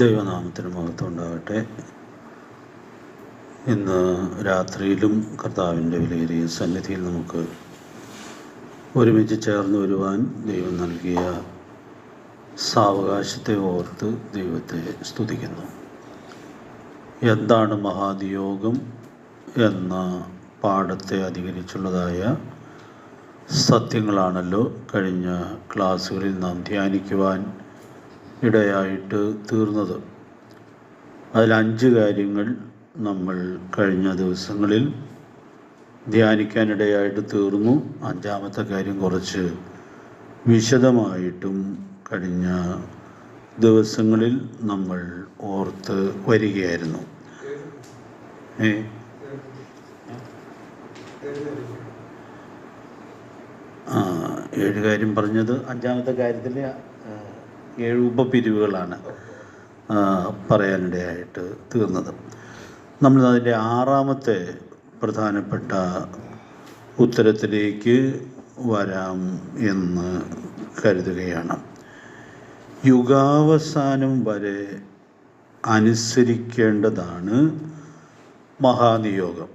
ദൈവനാമത്തിന് മഹത്വം ഉണ്ടാകട്ടെ. ഇന്ന് രാത്രിയിലും കർത്താവിൻ്റെ വിലയേറിയ സന്നിധിയിൽ നമുക്ക് ഒരുമിച്ച് ചേർന്ന് വരുവാൻ ദൈവം നൽകിയ സാവകാശത്തെ ഓർത്ത് ദൈവത്തെ സ്തുതിക്കുന്നു. എന്താണ് മഹാനിയോഗം എന്ന പാഠത്തെ അധികരിച്ചുള്ളതായ സത്യങ്ങളാണല്ലോ കഴിഞ്ഞ ക്ലാസ്സുകളിൽ നാം ധ്യാനിക്കുവാൻ ഇടയായിട്ട് തീർന്നത്. അതിൽ 5 കാര്യങ്ങൾ നമ്മൾ കഴിഞ്ഞ ദിവസങ്ങളിൽ ധ്യാനിക്കാനിടയായിട്ട് തീർന്നു. 5-ാമത്തെ കാര്യം കുറച്ച് വിശദമായിട്ടും കഴിഞ്ഞ ദിവസങ്ങളിൽ നമ്മൾ ഓർത്ത് വരികയായിരുന്നു. 7 കാര്യം പറഞ്ഞത്. 5-ാമത്തെ കാര്യത്തിൽ 7 ഉപപിരിവുകളാണ് പറയാനിടയായിട്ട് തീർന്നത്. നമ്മൾ അതിൻ്റെ 6-ാമത്തെ പ്രധാനപ്പെട്ട ഉത്തരത്തിലേക്ക് വരാം എന്ന് കരുതുകയാണ്. യുഗാവസാനം വരെ അനുസരിക്കേണ്ടതാണ് മഹാനിയോഗം.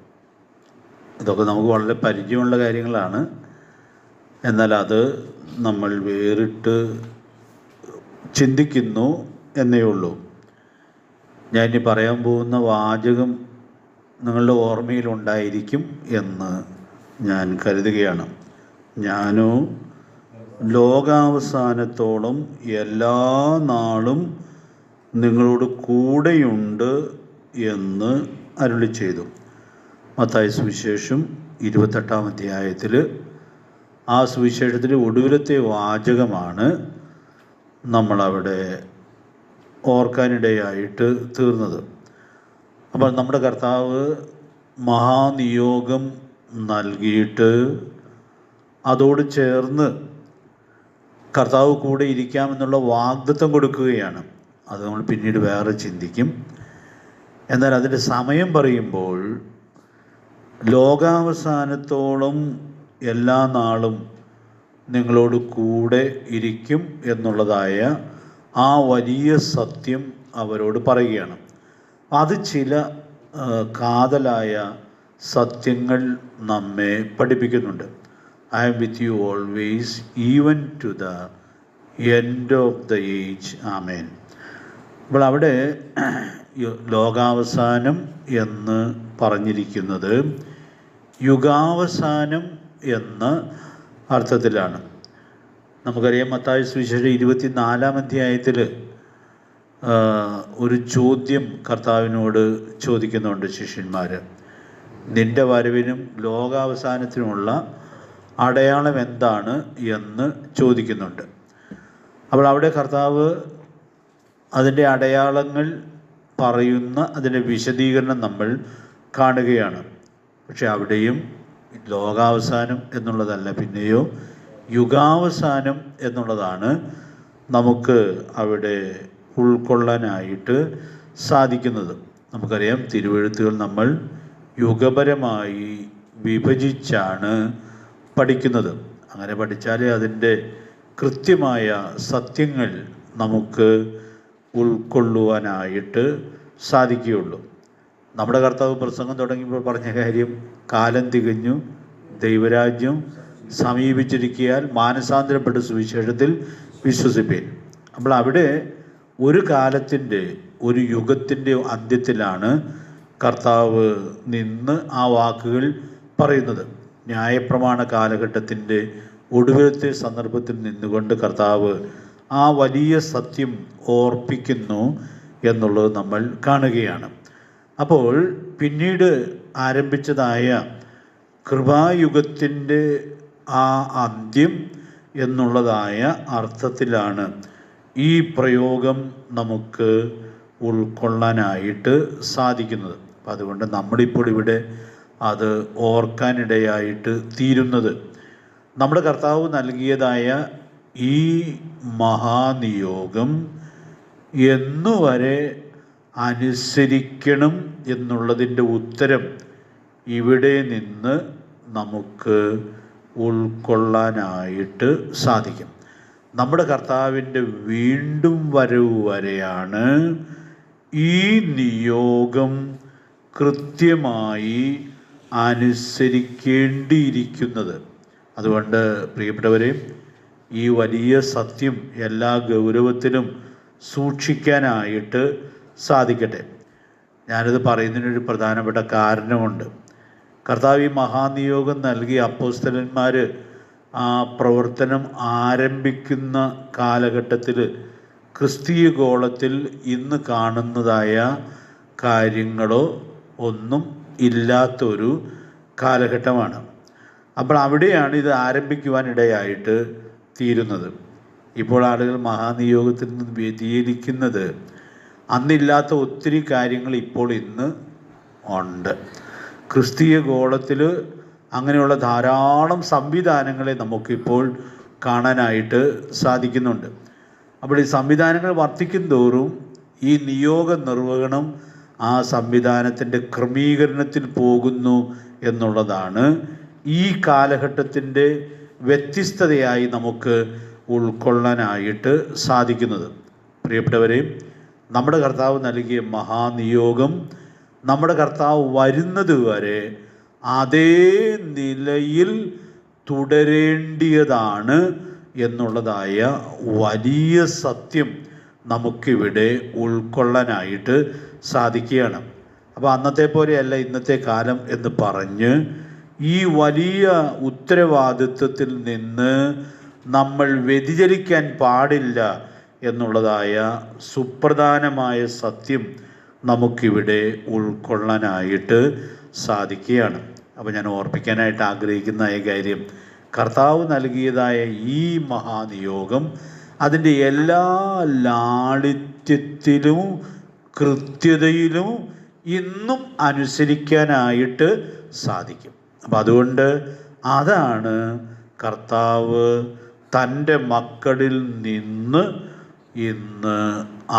ഇതൊക്കെ നമുക്ക് വളരെ പരിചയമുള്ള കാര്യങ്ങളാണ്. എന്നാൽ അത് നമ്മൾ വേറിട്ട് ചിന്തിക്കുന്നു എന്നേ ഉള്ളൂ. ഞാനിനി പറയാൻ പോകുന്ന വാചകം നിങ്ങളുടെ ഓർമ്മയിലുണ്ടായിരിക്കും എന്ന് ഞാൻ കരുതുകയാണ്. ഞാനോ ലോകാവസാനത്തോളം എല്ലാ നാളും നിങ്ങളോട് കൂടെയുണ്ട് എന്ന് അരുളി ചെയ്തു. മത്തായി സുവിശേഷം 28-ാം അധ്യായത്തിൽ ആ സുവിശേഷത്തിലെ ഒടുവിലത്തെ വാചകമാണ് നമ്മളവിടെ ഓർക്കാനിടയായിട്ട് തീർന്നത്. അപ്പോൾ നമ്മുടെ കർത്താവ് മഹാനിയോഗം നൽകിയിട്ട് അതോട് ചേർന്ന് കർത്താവ് കൂടെ ഇരിക്കാമെന്നുള്ള വാഗ്ദത്തം കൊടുക്കുകയാണ്. അത് നമ്മൾ പിന്നീട് വേറെ ചിന്തിക്കും. എന്നാൽ അതിൻ്റെ സമയം പറയുമ്പോൾ ലോകാവസാനത്തോളം എല്ലാ നാളും നിങ്ങളോട് കൂടെ ഇരിക്കും എന്നുള്ളതായ ആ വലിയ സത്യം അവരോട് പറയുകയാണ്. അത് ചില കാതലായ സത്യങ്ങൾ നമ്മെ പഠിപ്പിക്കുന്നുണ്ട്. I am with you always even to the end of the age. Amen. അപ്പോൾ അവിടെ ലോകാവസാനം എന്ന് പറഞ്ഞിരിക്കുന്നത് യുഗാവസാനം എന്ന അർത്ഥത്തിലാണ്. നമുക്കറിയാം, മത്തായി സുവിശേഷം 24-ാം അധ്യായത്തിൽ ഒരു ചോദ്യം കർത്താവിനോട് ചോദിക്കുന്നുണ്ട് ശിഷ്യന്മാർ. നിൻ്റെ വരവിനും ലോകാവസാനത്തിനുമുള്ള അടയാളം എന്താണ് എന്ന് ചോദിക്കുന്നുണ്ട്. അപ്പോൾ അവിടെ കർത്താവ് അതിൻ്റെ അടയാളങ്ങൾ പറയുന്ന അതിൻ്റെ വിശദീകരണം നമ്മൾ കാണുകയാണ്. പക്ഷെ അവിടെയും ലോകാവസാനം എന്നുള്ളതല്ല, പിന്നെയോ യുഗാവസാനം എന്നുള്ളതാണ് നമുക്ക് അവിടെ ഉൾക്കൊള്ളാനായിട്ട് സാധിക്കുന്നത്. നമുക്കറിയാം, തിരുവെഴുത്തുകൾ നമ്മൾ യുഗപരമായി വിഭജിച്ചാണ് പഠിക്കുന്നത്. അങ്ങനെ പഠിച്ചാലേ അതിൻ്റെ കൃത്യമായ സത്യങ്ങൾ നമുക്ക് ഉൾക്കൊള്ളുവാനായിട്ട് സാധിക്കുകയുള്ളൂ. നമ്മുടെ കർത്താവ് പ്രസംഗം തുടങ്ങിയപ്പോൾ പറഞ്ഞ കാര്യം, കാലം തികഞ്ഞു, ദൈവരാജ്യം സമീപിച്ചിരിക്കാൻ മാനസാന്തരപ്പെട്ട സുവിശേഷത്തിൽ വിശ്വസിപ്പീൻ. അപ്പോൾ അവിടെ ഒരു കാലത്തിൻ്റെ, ഒരു യുഗത്തിൻ്റെ അന്ത്യത്തിലാണ് കർത്താവ് നിന്ന് ആ വാക്കുകൾ പറയുന്നത്. ന്യായപ്രമാണ കാലഘട്ടത്തിൻ്റെ ഒടുവിലത്തെ സന്ദർഭത്തിൽ നിന്നുകൊണ്ട് കർത്താവ് ആ വലിയ സത്യം ഓർപ്പിക്കുന്നു എന്നുള്ളത് നമ്മൾ കാണുകയാണ്. അപ്പോൾ പിന്നീട് ആരംഭിച്ചതായ കൃപായുഗത്തിൻ്റെ ആ അന്ത്യം എന്നുള്ളതായ അർത്ഥത്തിലാണ് ഈ പ്രയോഗം നമുക്ക് ഉൾക്കൊള്ളാനായിട്ട് സാധിക്കുന്നത്. അപ്പം അതുകൊണ്ട് നമ്മളിപ്പോൾ ഇവിടെ അത് ഓർക്കാനിടയായിട്ട് തീരുന്നത്, നമ്മുടെ കർത്താവ് നൽകിയതായ ഈ മഹാനിയോഗം എന്നുവരെ അനുസരിക്കണം എന്നുള്ളതിൻ്റെ ഉത്തരം ഇവിടെ നിന്ന് നമുക്ക് ഉൾക്കൊള്ളാനായിട്ട് സാധിക്കും. നമ്മുടെ കർത്താവിൻ്റെ വീണ്ടും വരവ് വരെയാണ് ഈ നിയോഗം കൃത്യമായി അനുസരിക്കേണ്ടിയിരിക്കുന്നത്. അതുകൊണ്ട് പ്രിയപ്പെട്ടവരെ, ഈ വലിയ സത്യം എല്ലാ ഗൗരവത്തിലും സൂക്ഷിക്കാനായിട്ട് സാധിക്കട്ടെ. ഞാനിത് പറയുന്നതിനൊരു പ്രധാനപ്പെട്ട കാരണമുണ്ട്. കർത്താവ് ഈ മഹാനിയോഗം നൽകി അപ്പോസ്തലന്മാർ ആ പ്രവർത്തനം ആരംഭിക്കുന്ന കാലഘട്ടത്തിൽ ക്രിസ്തീയ ഗോളത്തിൽ ഇന്ന് കാണുന്നതായ കാര്യങ്ങളോ ഒന്നും ഇല്ലാത്തൊരു കാലഘട്ടമാണ്. അപ്പോൾ അവിടെയാണ് ഇത് ആരംഭിക്കുവാനിടയായിട്ട് തീരുന്നത്. ഇപ്പോൾ ആളുകൾ മഹാനിയോഗത്തിൽ നിന്ന് വ്യതിചലിക്കുന്നത് അന്നില്ലാത്ത ഒത്തിരി കാര്യങ്ങൾ ഇപ്പോൾ ഇന്ന് ഉണ്ട്. ക്രിസ്തീയ ഗോളത്തിൽ അങ്ങനെയുള്ള ധാരാളം സംവിധാനങ്ങളെ നമുക്കിപ്പോൾ കാണാനായിട്ട് സാധിക്കുന്നുണ്ട്. അപ്പോൾ ഈ സംവിധാനങ്ങൾ വർദ്ധിക്കും തോറും ഈ നിയോഗ നിർവഹണം ആ സംവിധാനത്തിൻ്റെ ക്രമീകരണത്തിൽ പോകുന്നു എന്നുള്ളതാണ് ഈ കാലഘട്ടത്തിൻ്റെ വ്യത്യസ്തതയായി നമുക്ക് ഉൾക്കൊള്ളാനായിട്ട് സാധിക്കുന്നത്. പ്രിയപ്പെട്ടവരെ, നമ്മുടെ കർത്താവ് നൽകിയ മഹാനിയോഗം നമ്മുടെ കർത്താവ് വരുന്നത് വരെ അതേ നിലയിൽ തുടരേണ്ടിയതാണ് എന്നുള്ളതായ വലിയ സത്യം നമുക്കിവിടെ ഉൾക്കൊള്ളാനായിട്ട് സാധിക്കുകയാണ്. അപ്പോൾ അന്നത്തെ പോലെയല്ല ഇന്നത്തെ കാലം എന്ന് പറഞ്ഞ് ഈ വലിയ ഉത്തരവാദിത്വത്തിൽ നിന്ന് നമ്മൾ വ്യതിചലിക്കാൻ പാടില്ല എന്നുള്ളതായ സുപ്രധാനമായ സത്യം നമുക്കിവിടെ ഉൾക്കൊള്ളാനായിട്ട് സാധിക്കുകയാണ്. അപ്പോൾ ഞാൻ ഓർപ്പിക്കാനായിട്ട് ആഗ്രഹിക്കുന്ന ഈ കാര്യം, കർത്താവ് നൽകിയതായ ഈ മഹാനിയോഗം അതിൻ്റെ എല്ലാ ലാളിത്യത്തിലും കൃത്യതയിലും ഇന്നും അനുസരിക്കാനായിട്ട് സാധിക്കും. അപ്പം അതുകൊണ്ട് അതാണ് കർത്താവ് തൻ്റെ മക്കളിൽ നിന്ന് ഇന്ന്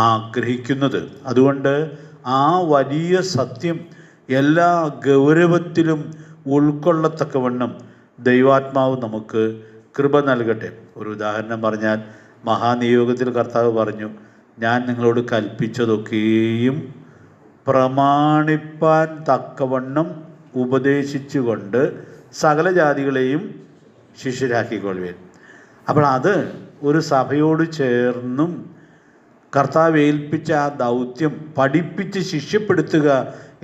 ആഗ്രഹിക്കുന്നത്. അതുകൊണ്ട് ആ വലിയ സത്യം എല്ലാ ഗൗരവത്തിലും ഉൾക്കൊള്ളത്തക്കവണ്ണം ദൈവാത്മാവ് നമുക്ക് കൃപ നൽകട്ടെ. ഒരു ഉദാഹരണം പറഞ്ഞാൽ, മഹാനിയോഗത്തിൽ കർത്താവ് പറഞ്ഞു, ഞാൻ നിങ്ങളോട് കൽപ്പിച്ചതൊക്കെയും പ്രമാണിപ്പാൻ തക്കവണ്ണം ഉപദേശിച്ചുകൊണ്ട് സകല ജാതികളെയും ശിഷ്യരാക്കിക്കൊള്ളുവേൻ. അപ്പോൾ അത് ഒരു സഭയോട് ചേർന്നും കർത്താവ് ഏൽപ്പിച്ച ആ ദൗത്യം പഠിപ്പിച്ച് ശിഷ്യപ്പെടുത്തുക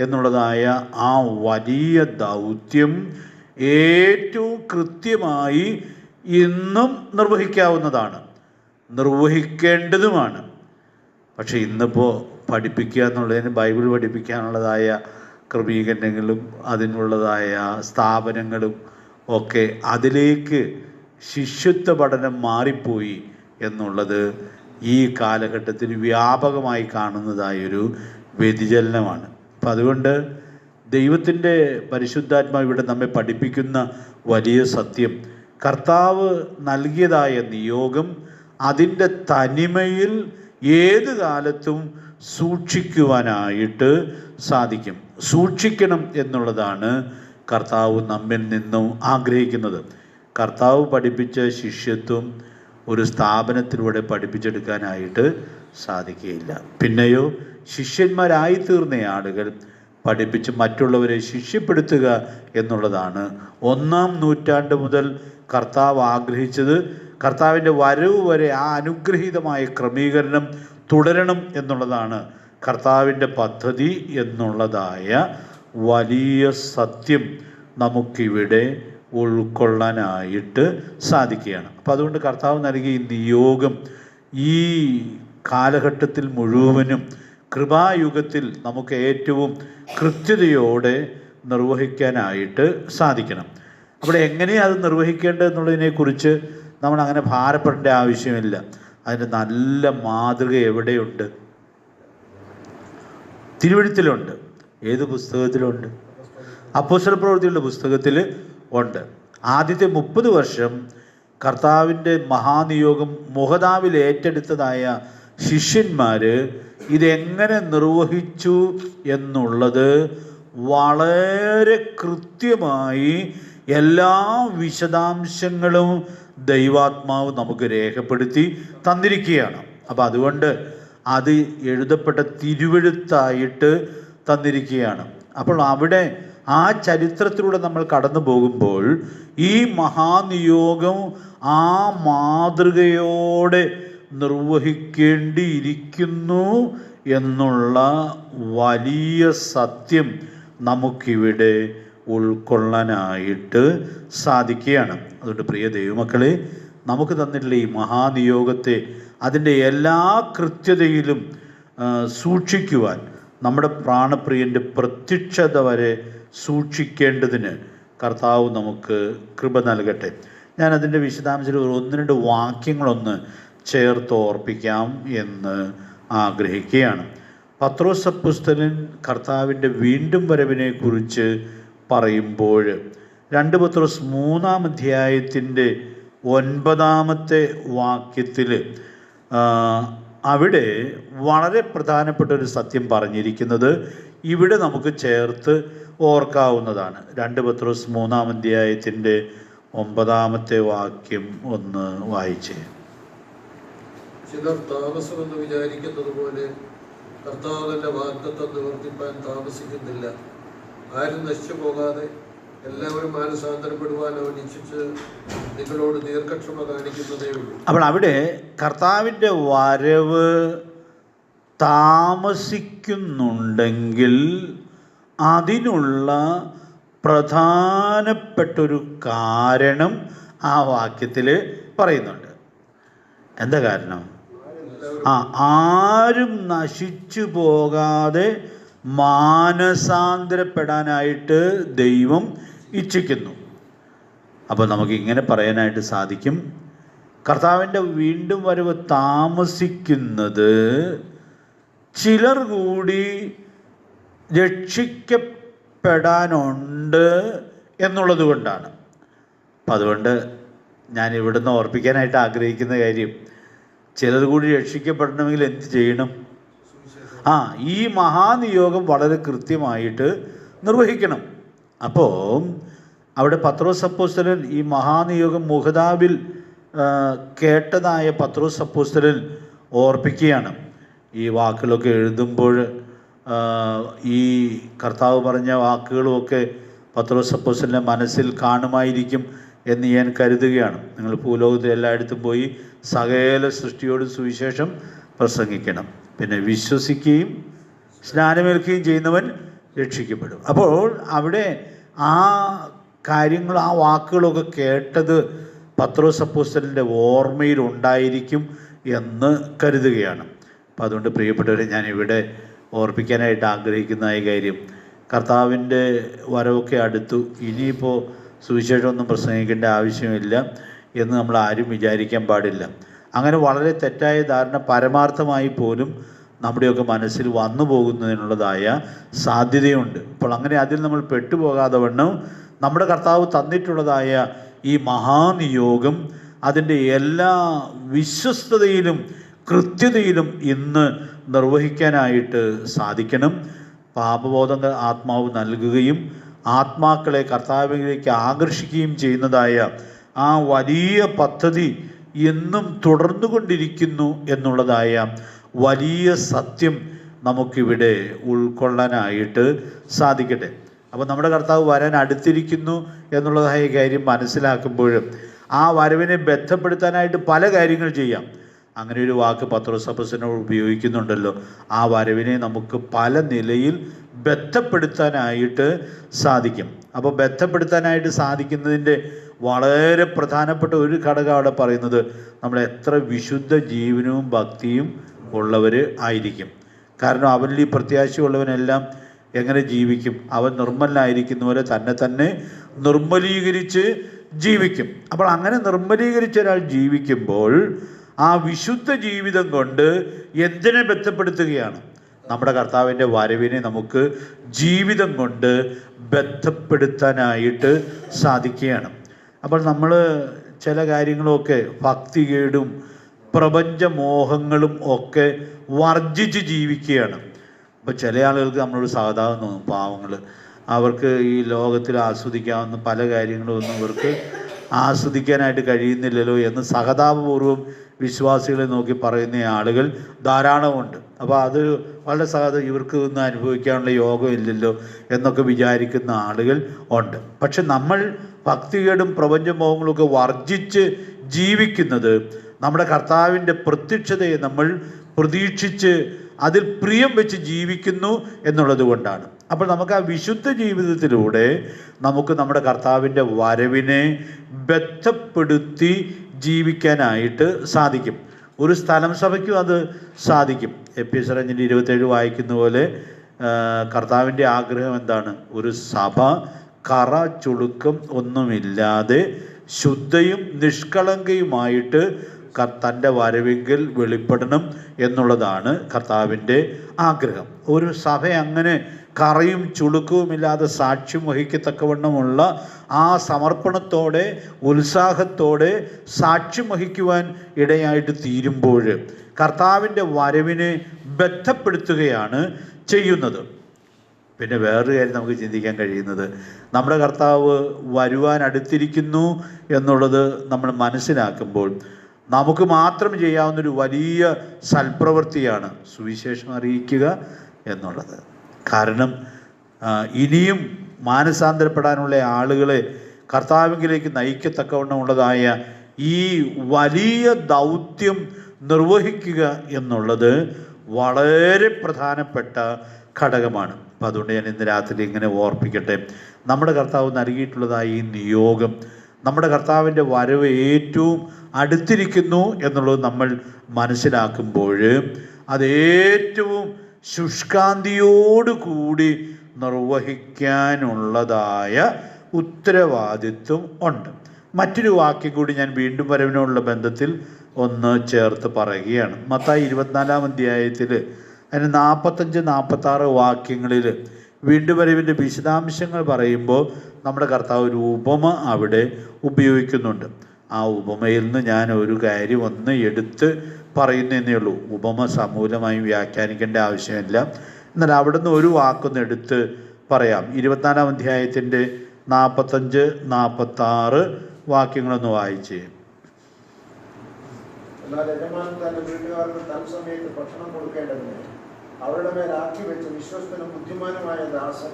എന്നുള്ളതായ ആ വലിയ ദൗത്യം ഏറ്റവും കൃത്യമായി ഇന്നും നിർവഹിക്കാവുന്നതാണ്, നിർവഹിക്കേണ്ടതുമാണ്. പക്ഷെ ഇന്നിപ്പോൾ പഠിപ്പിക്കുക എന്നുള്ളതിന് ബൈബിൾ പഠിപ്പിക്കാനുള്ളതായ ക്രമീകരണങ്ങളും അതിനുള്ളതായ സ്ഥാപനങ്ങളും ഒക്കെ അതിലേക്ക് ശിഷ്യത്വ പഠനം മാറിപ്പോയി എന്നുള്ളത് ഈ കാലഘട്ടത്തിൽ വ്യാപകമായി കാണുന്നതായൊരു വ്യതിചലനമാണ്. അപ്പം അതുകൊണ്ട് ദൈവത്തിൻ്റെ പരിശുദ്ധാത്മാവ് ഇവിടെ നമ്മെ പഠിപ്പിക്കുന്ന വലിയ സത്യം, കർത്താവ് നൽകിയതായ നിയോഗം അതിൻ്റെ തനിമയിൽ ഏത് കാലത്തും സൂക്ഷിക്കുവാനായിട്ട് സാധിക്കും. സൂക്ഷിക്കണം എന്നുള്ളതാണ് കർത്താവ് നമ്മിൽ നിന്നും ആഗ്രഹിക്കുന്നത്. കർത്താവ് പഠിപ്പിച്ച ശിഷ്യത്വം ഒരു സ്ഥാപനത്തിലൂടെ പഠിപ്പിച്ചെടുക്കാനായിട്ട് സാധിക്കുകയില്ല. പിന്നെയോ ശിഷ്യന്മാരായി തീർന്ന ആളുകൾ പഠിപ്പിച്ച് മറ്റുള്ളവരെ ശിഷ്യപ്പെടുത്തുക എന്നുള്ളതാണ് 1-ാം നൂറ്റാണ്ട് മുതൽ കർത്താവ് ആഗ്രഹിച്ചത്. കർത്താവിൻ്റെ വരവ് വരെ ആ അനുഗ്രഹീതമായ ക്രമീകരണം തുടരണം എന്നുള്ളതാണ് കർത്താവിൻ്റെ പദ്ധതി എന്നുള്ളതായ വലിയ സത്യം നമുക്കിവിടെ ഉൾക്കൊള്ളാനായിട്ട് സാധിക്കുകയാണ്. അപ്പം അതുകൊണ്ട് കർത്താവ് നൽകിയ ഈ നിയോഗം ഈ കാലഘട്ടത്തിൽ മുഴുവനും കൃപായുഗത്തിൽ നമുക്ക് ഏറ്റവും കൃത്യതയോടെ നിർവഹിക്കാനായിട്ട് സാധിക്കണം. അവിടെ എങ്ങനെയാണ് അത് നിർവഹിക്കേണ്ടതെന്നുള്ളതിനെക്കുറിച്ച് നമ്മൾ അങ്ങനെ ഭാരപ്പെടേണ്ട ആവശ്യമില്ല. അതിൻ്റെ നല്ല മാതൃക എവിടെയുണ്ട്? തിരുവെഴുത്തിലുണ്ട്. ഏത് പുസ്തകത്തിലുണ്ട്? അപ്പോസ്തലപ്രവൃത്തികളുടെ പുസ്തകത്തിൽ ഉണ്ട്. ആദ്യത്തെ 30 വർഷം കർത്താവിൻ്റെ മഹാനിയോഗം മുഹദാവിൽ ഏറ്റെടുത്തതായ ശിഷ്യന്മാർ ഇതെങ്ങനെ നിർവഹിച്ചു എന്നുള്ളത് വളരെ കൃത്യമായി എല്ലാ വിശദാംശങ്ങളും ദൈവാത്മാവ് നമുക്ക് രേഖപ്പെടുത്തി തന്നിരിക്കുകയാണ്. അപ്പം അതുകൊണ്ട് അത് എഴുതപ്പെട്ട തിരുവെഴുത്തായിട്ട് തന്നിരിക്കുകയാണ്. അപ്പോൾ അവിടെ ആ ചരിത്രത്തിലൂടെ നമ്മൾ കടന്നു പോകുമ്പോൾ ഈ മഹാനിയോഗം ആ മാതൃകയോടെ നിർവഹിക്കേണ്ടിയിരിക്കുന്നു എന്നുള്ള വലിയ സത്യം നമുക്കിവിടെ ഉൾക്കൊള്ളാനായിട്ട് സാധിക്കുകയാണ്. അതുകൊണ്ട് പ്രിയ ദൈവമക്കളെ, നമുക്ക് തന്നിട്ടുള്ള ഈ മഹാനിയോഗത്തെ അതിൻ്റെ എല്ലാ കൃത്യതയിലും സൂക്ഷിക്കുവാൻ, നമ്മുടെ പ്രാണപ്രിയൻ്റെ പ്രത്യക്ഷത വരെ സൂക്ഷിക്കേണ്ടതിന് കർത്താവ് നമുക്ക് കൃപ നൽകട്ടെ. ഞാൻ അതിൻ്റെ വിശദാംശത്തിൽ ഒരു 1-2 വാക്യങ്ങളൊന്ന് ചേർത്ത് ഓർപ്പിക്കാം എന്ന് ആഗ്രഹിക്കുകയാണ്. പത്രോസ് അപ്പോസ്തലൻ കർത്താവിൻ്റെ വീണ്ടും വരവിനെ കുറിച്ച് പറയുമ്പോൾ 2 പത്രോസ് 3-ാം അധ്യായത്തിൻ്റെ 9-ാമത്തെ വാക്യത്തിൽ അവിടെ വളരെ പ്രധാനപ്പെട്ട ഒരു സത്യം പറഞ്ഞിരിക്കുന്നത് ഇവിടെ നമുക്ക് ചേർത്ത് ഓർക്കാവുന്നതാണ്. 2 പത്രോസ് 3-ാം അധ്യായത്തിൻ്റെ 9-ാമത്തെ വാക്യം ഒന്ന് വായിച്ചേ. ചിലർ താമസമെന്ന് വിചാരിക്കുന്നത് പോലെ കർത്താവ് തന്റെ വാഗ്ദത്തം നിവർത്തിപ്പാൻ താമസിക്കുന്നില്ല. ആരും നശിച്ചു പോകാതെ എല്ലാവരും മാനസാന്തരപ്പെടുവാൻ അവൻ ഇച്ഛിച്ച് നിങ്ങളോട് ദീർഘക്ഷമ കാണിക്കുന്നതേ ഉള്ളൂ. അപ്പോൾ അവിടെ കർത്താവിൻ്റെ വരവ് താമസിക്കുന്നുണ്ടെങ്കിൽ അതിനുള്ള പ്രധാനപ്പെട്ടൊരു കാരണം ആ വാക്യത്തിൽ പറയുന്നുണ്ട്. എന്താ കാരണം? ആരും നശിച്ചു പോകാതെ മാനസാന്തരപ്പെടാനായിട്ട് ദൈവം ഇച്ഛിക്കുന്നു. അപ്പോൾ നമുക്ക് ഇങ്ങനെ പറയാനായിട്ട് സാധിക്കും, കർത്താവിൻ്റെ വീണ്ടും വരവ് താമസിക്കുന്നത് ചിലർ കൂടി രക്ഷിക്കപ്പെടാനുണ്ട് എന്നുള്ളത് കൊണ്ടാണ്. അപ്പം അതുകൊണ്ട് ഞാൻ ഇവിടുന്ന് ഓർപ്പിക്കാനായിട്ട് ആഗ്രഹിക്കുന്ന കാര്യം, ചിലർ കൂടി രക്ഷിക്കപ്പെടണമെങ്കിൽ എന്ത് ചെയ്യണം? ഈ മഹാനിയോഗം വളരെ കൃത്യമായിട്ട് നിർവഹിക്കണം. അപ്പോൾ അവിടെ പത്രോസ് അപ്പോസ്തലൻ ഈ മഹാനിയോഗം മുഹദാബിൽ കേട്ടതായ പത്രോസ് അപ്പോസ്തലൻ ഓർപ്പിക്കുകയാണ്. ഈ വാക്കുകളൊക്കെ എഴുതുമ്പോൾ ഈ കർത്താവ് പറഞ്ഞ വാക്കുകളുമൊക്കെ പത്രോസ് അപ്പോസ്തലൻ്റെ മനസ്സിൽ കാണുമായിരിക്കും എന്ന് ഞാൻ കരുതുകയാണ്. നിങ്ങൾ ഭൂലോകത്തിൽ എല്ലായിടത്തും പോയി സകല സൃഷ്ടിയോട് സുവിശേഷം പ്രസംഗിക്കണം, പിന്നെ വിശ്വസിക്കുകയും സ്നാനമേൽക്കുകയും ചെയ്യുന്നവൻ രക്ഷിക്കപ്പെടും. അപ്പോൾ അവിടെ ആ കാര്യങ്ങൾ, ആ വാക്കുകളൊക്കെ കേട്ടത് പത്രോസ് അപ്പോസ്തലൻ്റെ ഓർമ്മയിലുണ്ടായിരിക്കും എന്ന് കരുതുകയാണ്. അപ്പം അതുകൊണ്ട് പ്രിയപ്പെട്ടവരെ, ഞാനിവിടെ ഓർപ്പിക്കാനായിട്ട് ആഗ്രഹിക്കുന്ന ഈ കാര്യം, കർത്താവിൻ്റെ വരവൊക്കെ അടുത്തു, ഇനിയിപ്പോൾ സുവിശേഷമൊന്നും പ്രസംഗിക്കേണ്ട ആവശ്യമില്ല എന്ന് നമ്മൾ ആരും വിചാരിക്കാൻ പാടില്ല. അങ്ങനെ വളരെ തെറ്റായ ധാരണ പരമാർത്ഥമായി പോലും നമ്മുടെയൊക്കെ മനസ്സിൽ വന്നു പോകുന്നതിനുള്ളതായ സാധ്യതയുണ്ട്. അപ്പോൾ അങ്ങനെ അതിൽ നമ്മൾ പെട്ടുപോകാതെ വണ്ണം നമ്മുടെ കർത്താവ് തന്നിട്ടുള്ളതായ ഈ മഹാനിയോഗം അതിൻ്റെ എല്ലാ വിശ്വസ്തതയിലും കൃത്യതയിലും ഇന്ന് നിർവഹിക്കാനായിട്ട് സാധിക്കണം. പാപബോധം ആത്മാവ് നൽകുകയും ആത്മാക്കളെ കർത്താവിലേക്ക് ആകർഷിക്കുകയും ചെയ്യുന്നതായ ആ വലിയ പദ്ധതി എന്നും തുടർന്നു കൊണ്ടിരിക്കുന്നു എന്നുള്ളതായ വലിയ സത്യം നമുക്കിവിടെ ഉൾക്കൊള്ളാനായിട്ട് സാധിക്കട്ടെ. അപ്പോൾ നമ്മുടെ കർത്താവ് വരാൻ അടുത്തിരിക്കുന്നു എന്നുള്ളതായ കാര്യം മനസ്സിലാക്കുമ്പോഴും ആ വരവിനെ ബന്ധപ്പെടുത്താനായിട്ട് പല കാര്യങ്ങൾ ചെയ്യാം. അങ്ങനെ ഒരു വാക്ക് പത്രോസ് അപ്പോസ്തലൻ ഉപയോഗിക്കുന്നുണ്ടല്ലോ. ആ വരവിനെ നമുക്ക് പല നിലയിൽ ബന്ധപ്പെടുത്താനായിട്ട് സാധിക്കും. അപ്പോൾ ബന്ധപ്പെടുത്താനായിട്ട് സാധിക്കുന്നതിൻ്റെ വളരെ പ്രധാനപ്പെട്ട ഒരു ഘടകം അവിടെ പറയുന്നത്, നമ്മൾ എത്ര വിശുദ്ധ ജീവനവും ഭക്തിയും ഉള്ളവർ ആയിരിക്കും. കാരണം അവനിൽ ഈ പ്രത്യാശയുള്ളവനെല്ലാം എങ്ങനെ ജീവിക്കും? അവൻ നിർമ്മലനായിരിക്കുന്നവരെ തന്നെ നിർമ്മലീകരിച്ച് ജീവിക്കും. അപ്പോൾ അങ്ങനെ നിർമ്മലീകരിച്ച ഒരാൾ ജീവിക്കുമ്പോൾ ആ വിശുദ്ധ ജീവിതം കൊണ്ട് എന്തിനെ ബന്ധപ്പെടുത്തുകയാണ്? നമ്മുടെ കർത്താവിൻ്റെ വരവിനെ നമുക്ക് ജീവിതം കൊണ്ട് ബന്ധപ്പെടുത്താനായിട്ട് സാധിക്കുകയാണ്. അപ്പോൾ നമ്മൾ ചില കാര്യങ്ങളൊക്കെ ഭക്തികേടും പ്രപഞ്ചമോഹങ്ങളും ഒക്കെ വർജിച്ച് ജീവിക്കുകയാണ്. അപ്പോൾ ചില ആളുകൾക്ക് നമ്മളോട് സാധാരണ തോന്നും, പാവങ്ങൾ, അവർക്ക് ഈ ലോകത്തിൽ ആസ്വദിക്കാവുന്ന പല കാര്യങ്ങളും ഒന്നും ഇവർക്ക് ആസ്വദിക്കാനായിട്ട് കഴിയുന്നില്ലല്ലോ എന്ന് സഹതാപപൂർവ്വം വിശ്വാസികളെ നോക്കി പറയുന്ന ആളുകൾ ധാരാളമുണ്ട്. അപ്പോൾ അത് വളരെ ഇവർക്ക് ഒന്നും അനുഭവിക്കാനുള്ള യോഗം ഇല്ലല്ലോ എന്നൊക്കെ വിചാരിക്കുന്ന ആളുകൾ ഉണ്ട്. പക്ഷെ നമ്മൾ ഭക്തികേടും പ്രപഞ്ചമോഹങ്ങളൊക്കെ വർജിച്ച് ജീവിക്കുന്നത് നമ്മുടെ കർത്താവിൻ്റെ പ്രത്യക്ഷതയെ നമ്മൾ പ്രതീക്ഷിച്ച് അതിൽ പ്രിയം വെച്ച് ജീവിക്കുന്നു എന്നുള്ളത് കൊണ്ടാണ്. അപ്പോൾ നമുക്ക് ആ വിശുദ്ധ ജീവിതത്തിലൂടെ നമുക്ക് നമ്മുടെ കർത്താവിൻ്റെ വരവിനെ ബന്ധപ്പെടുത്തി ജീവിക്കാനായിട്ട് സാധിക്കും. ഒരു സ്ഥലം സഭയ്ക്കും അത് സാധിക്കും. എഫേസ്യർ 5:27 വായിക്കുന്ന പോലെ കർത്താവിൻ്റെ ആഗ്രഹം എന്താണ്? ഒരു സഭ കറ ചുളുക്കം ഒന്നുമില്ലാതെ ശുദ്ധയും നിഷ്കളങ്കയുമായിട്ട് തൻ്റെ വരവെങ്കിൽ വെളിപ്പെടണം എന്നുള്ളതാണ് കർത്താവിൻ്റെ ആഗ്രഹം. ഒരു സഭ അങ്ങനെ കറയും ചുളുക്കവുമില്ലാതെ സാക്ഷ്യം വഹിക്കത്തക്കവണ്ണമുള്ള ആ സമർപ്പണത്തോടെ ഉത്സാഹത്തോടെ സാക്ഷ്യം വഹിക്കുവാൻ ഇടയായിട്ട് തീരുമ്പോൾ കർത്താവിൻ്റെ വരവിനെ ബന്ധപ്പെടുത്തുകയാണ് ചെയ്യുന്നത്. പിന്നെ വേറൊരു കാര്യം നമുക്ക് ചിന്തിക്കാൻ കഴിയുന്നത്, നമ്മുടെ കർത്താവ് വരുവാൻ അടുത്തിരിക്കുന്നു എന്നുള്ളത് നമ്മൾ മനസ്സിലാക്കുമ്പോൾ നമുക്ക് മാത്രം ചെയ്യാവുന്നൊരു വലിയ സൽപ്രവൃത്തിയാണ് സുവിശേഷം അറിയിക്കുക എന്നുള്ളത്. കാരണം ഇനിയും മാനസാന്തരപ്പെടാനുള്ള ആളുകളെ കർത്താവിലേക്ക് നയിക്കത്തക്കവണ്ണമുള്ളതായ ഈ വലിയ ദൗത്യം നിർവഹിക്കുക എന്നുള്ളത് വളരെ പ്രധാനപ്പെട്ട ഘടകമാണ്. അപ്പം അതുകൊണ്ട് ഞാൻ ഇന്ന് രാത്രി ഇങ്ങനെ ഓർപ്പിക്കട്ടെ, നമ്മുടെ കർത്താവ് നൽകിയിട്ടുള്ളതായ ഈ നിയോഗം, നമ്മുടെ കർത്താവിൻ്റെ വരവ് ഏറ്റവും അടുത്തിരിക്കുന്നു എന്നുള്ളത് നമ്മൾ മനസ്സിലാക്കുമ്പോൾ അത് ഏറ്റവും ശുഷ്കാന്തിയോടുകൂടി നിർവഹിക്കാനുള്ളതായ ഉത്തരവാദിത്വം ഉണ്ട്. മറ്റൊരു വാക്യം കൂടി ഞാൻ വീണ്ടും വരവിനുള്ള ബന്ധത്തിൽ ഒന്ന് ചേർത്ത് പറയുകയാണ്. മത്തായി 24-ാം അധ്യായത്തിൽ അതിന് 45-46 വാക്യങ്ങളിൽ വീണ്ടും വരവിൻ്റെ വിശദാംശങ്ങൾ പറയുമ്പോൾ നമ്മുടെ കർത്താവ് ഒരു ഉപമ അവിടെ ഉപയോഗിക്കുന്നുണ്ട്. ആ ഉപമയിൽ നിന്ന് ഞാൻ ഒരു കാര്യം ഒന്ന് എടുത്ത് പറയുന്നതേ ഉള്ളൂ. ഉപമ സമൂലമായി വ്യാഖ്യാനിക്കേണ്ട ആവശ്യമില്ല. എന്നാൽ അവിടെ നിന്ന് ഒരു വാക്കൊന്ന് എടുത്ത് പറയാം. 24-ാം അധ്യായത്തിൻ്റെ 45-46 വാക്യങ്ങളൊന്ന് വായിച്ച്. എന്നാൽ യജമാനൻ തന്റെ വീട്ടുകാർക്ക് തത്സമയത്ത് ഭക്ഷണം കൊടുക്കേണ്ടതിന് അവരുടെ മേൽ ആക്കി വെച്ച് വിശ്വസ്തനും ബുദ്ധിമാനുമായ ദാസൻ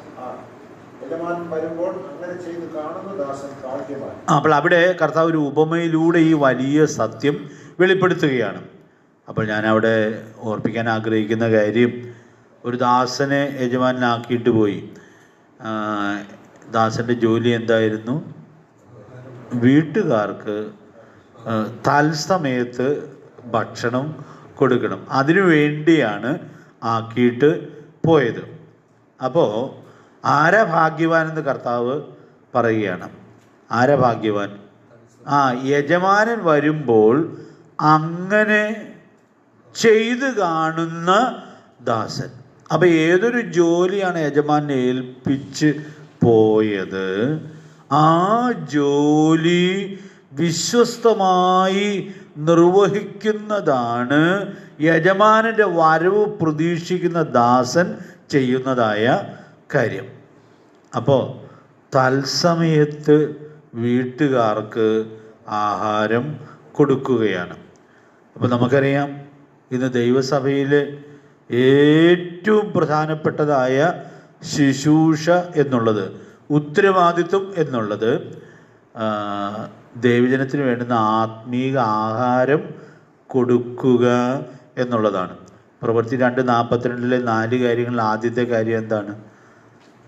യജമാനൻ വരുമ്പോൾ അങ്ങനെ ചെയ്ത് കാണുന്ന ദാസൻ ഭാഗ്യവാൻ. അപ്പോൾ അവിടെ കർത്താവ് ഒരു ഉപമയിലൂടെ ഈ വലിയ സത്യം വെളിപ്പെടുത്തുകയാണ്. അപ്പോൾ ഞാൻ അവിടെ ഓർപ്പിക്കാൻ ആഗ്രഹിക്കുന്ന കാര്യം, ഒരു ദാസനെ യജമാനാക്കിയിട്ട് പോയി. ദാസൻ്റെ ജോലി എന്തായിരുന്നു? വീട്ടുകാർക്ക് തത്സമയത്ത് ഭക്ഷണം കൊടുക്കണം. അതിനു വേണ്ടിയാണ് ആക്കിയിട്ട് പോയത്. അപ്പോൾ ആരാ ഭാഗ്യവാൻ എന്ന് കർത്താവ് പറയുകയാണ്. ആരാ ഭാഗ്യവാൻ? യജമാനൻ വരുമ്പോൾ അങ്ങനെ ചെയ്ത് കാണുന്ന ദാസൻ. അപ്പം ഏതൊരു ജോലിയാണ് യജമാനെ ഏൽപ്പിച്ച് പോയത്, ആ ജോലി വിശ്വസ്തമായി നിർവഹിക്കുന്നതാണ് യജമാനൻ്റെ വരവ് പ്രതീക്ഷിക്കുന്ന ദാസൻ ചെയ്യുന്നതായ കാര്യം. അപ്പോൾ തത്സമയത്ത് വീട്ടുകാർക്ക് ആഹാരം കൊടുക്കുകയാണ്. അപ്പോൾ നമുക്കറിയാം, ഇന്ന് ദൈവസഭയിൽ ഏറ്റവും പ്രധാനപ്പെട്ടതായ ശുശ്രൂഷ എന്നുള്ളത്, ഉത്തരവാദിത്വം എന്നുള്ളത് ദൈവജനത്തിന് വേണ്ടുന്ന ആത്മീക ആഹാരം കൊടുക്കുക എന്നുള്ളതാണ്. പ്രവൃത്തി 2:42 4 കാര്യങ്ങളിൽ ആദ്യത്തെ കാര്യം എന്താണ്?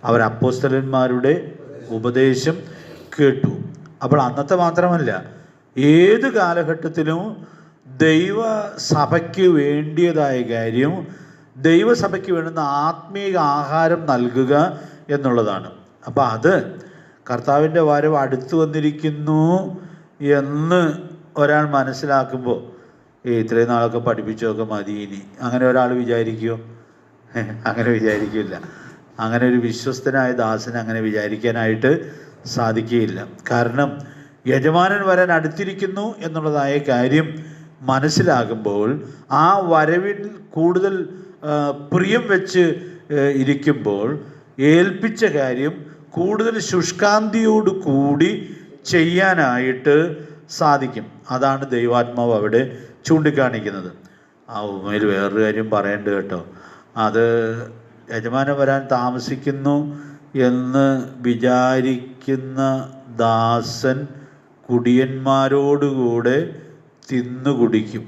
അവർ അപ്പോസ്തലന്മാരുടെ ഉപദേശം കേട്ടു. അപ്പോൾ അന്നത്തെ മാത്രമല്ല, ഏത് കാലഘട്ടത്തിലും ദൈവസഭയ്ക്ക് വേണ്ടിയതായ കാര്യം, ദൈവസഭയ്ക്ക് വേണ്ടുന്ന ആത്മീക ആഹാരം നൽകുക എന്നുള്ളതാണ്. അപ്പോൾ അത് കർത്താവിൻ്റെ വരവ് അടുത്തു വന്നിരിക്കുന്നു എന്ന് ഒരാൾ മനസ്സിലാക്കുമ്പോൾ, ഇത്രയും നാളൊക്കെ പഠിപ്പിച്ചൊക്കെ മതി ഇനി, അങ്ങനെ ഒരാൾ വിചാരിക്കുമോ? അങ്ങനെ വിചാരിക്കില്ല. അങ്ങനെ ഒരു വിശ്വസ്തനായ ദാസന് അങ്ങനെ വിചാരിക്കാനായിട്ട് സാധിക്കുകയില്ല. കാരണം യജമാനൻ വരാൻ അടുത്തിരിക്കുന്നു എന്നുള്ളതായ കാര്യം മനസ്സിലാകുമ്പോൾ ആ വരവിൽ കൂടുതൽ പ്രിയം വെച്ച് ഇരിക്കുമ്പോൾ ഏൽപ്പിച്ച കാര്യം കൂടുതൽ ശുഷ്കാന്തിയോട് കൂടി ചെയ്യാനായിട്ട് സാധിക്കും. അതാണ് ദൈവാത്മാവ് അവിടെ ചൂണ്ടിക്കാണിക്കുന്നത്. ആ ഉപമയിൽ വേറൊരു കാര്യം പറയേണ്ടത് കേട്ടോ. അത് യജമാനൻ വരാൻ താമസിക്കുന്നു എന്ന് വിചാരിക്കുന്ന ദാസൻ കുടിയന്മാരോടുകൂടെ തിന്നു കുടിക്കും.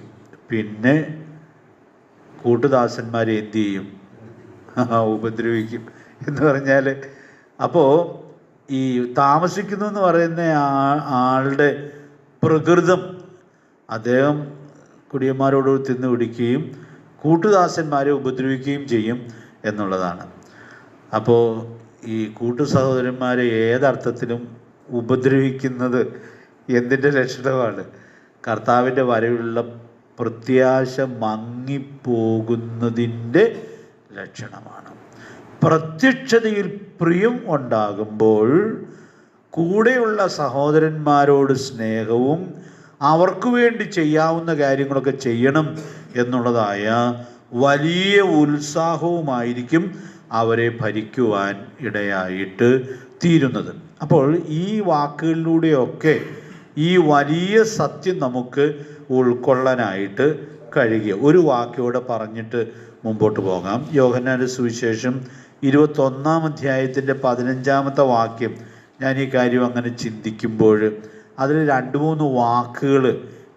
പിന്നെ കൂട്ടുദാസന്മാരെ എന്തു ചെയ്യും? ഉപദ്രവിക്കും എന്ന് പറഞ്ഞാൽ, അപ്പോൾ ഈ താമസിക്കുന്നു എന്ന് പറയുന്ന ആളുടെ പ്രകൃതം, അദ്ദേഹം കുടിയന്മാരോട് തിന്നു കുടിക്കുകയും കൂട്ടുദാസന്മാരെ ഉപദ്രവിക്കുകയും ചെയ്യും എന്നുള്ളതാണ്. അപ്പോൾ ഈ കൂട്ടു സഹോദരന്മാരെ ഏതർത്ഥത്തിലും ഉപദ്രവിക്കുന്നത് എന്തിൻ്റെ ലക്ഷണമാണ്? കർത്താവിൻ്റെ വരവിലുള്ള പ്രത്യാശ മങ്ങിപ്പോകുന്നതിൻ്റെ ലക്ഷണമാണ്. പ്രത്യക്ഷതയിൽ പ്രിയം ഉണ്ടാകുമ്പോൾ കൂടെയുള്ള സഹോദരന്മാരോട് സ്നേഹവും അവർക്ക് വേണ്ടി ചെയ്യാവുന്ന കാര്യങ്ങളൊക്കെ ചെയ്യണം എന്നുള്ളതായ വലിയ ഉത്സാഹവുമായിരിക്കും അവരെ ഭരിക്കുവാൻ ഇടയായിട്ട് തീരുന്നത്. അപ്പോൾ ഈ വാക്കുകളിലൂടെയൊക്കെ ഈ വലിയ സത്യം നമുക്ക് ഉൾക്കൊള്ളാനായിട്ട് കഴിയുക. ഒരു വാക്കോടെ പറഞ്ഞിട്ട് മുമ്പോട്ട് പോകാം. യോഹന്നാന്റെ സുവിശേഷം 21-ാം അധ്യായത്തിൻ്റെ 15-ാമത്തെ വാക്യം. ഞാൻ ഈ കാര്യം അങ്ങനെ ചിന്തിക്കുമ്പോൾ അതിൽ 2-3 വാക്കുകൾ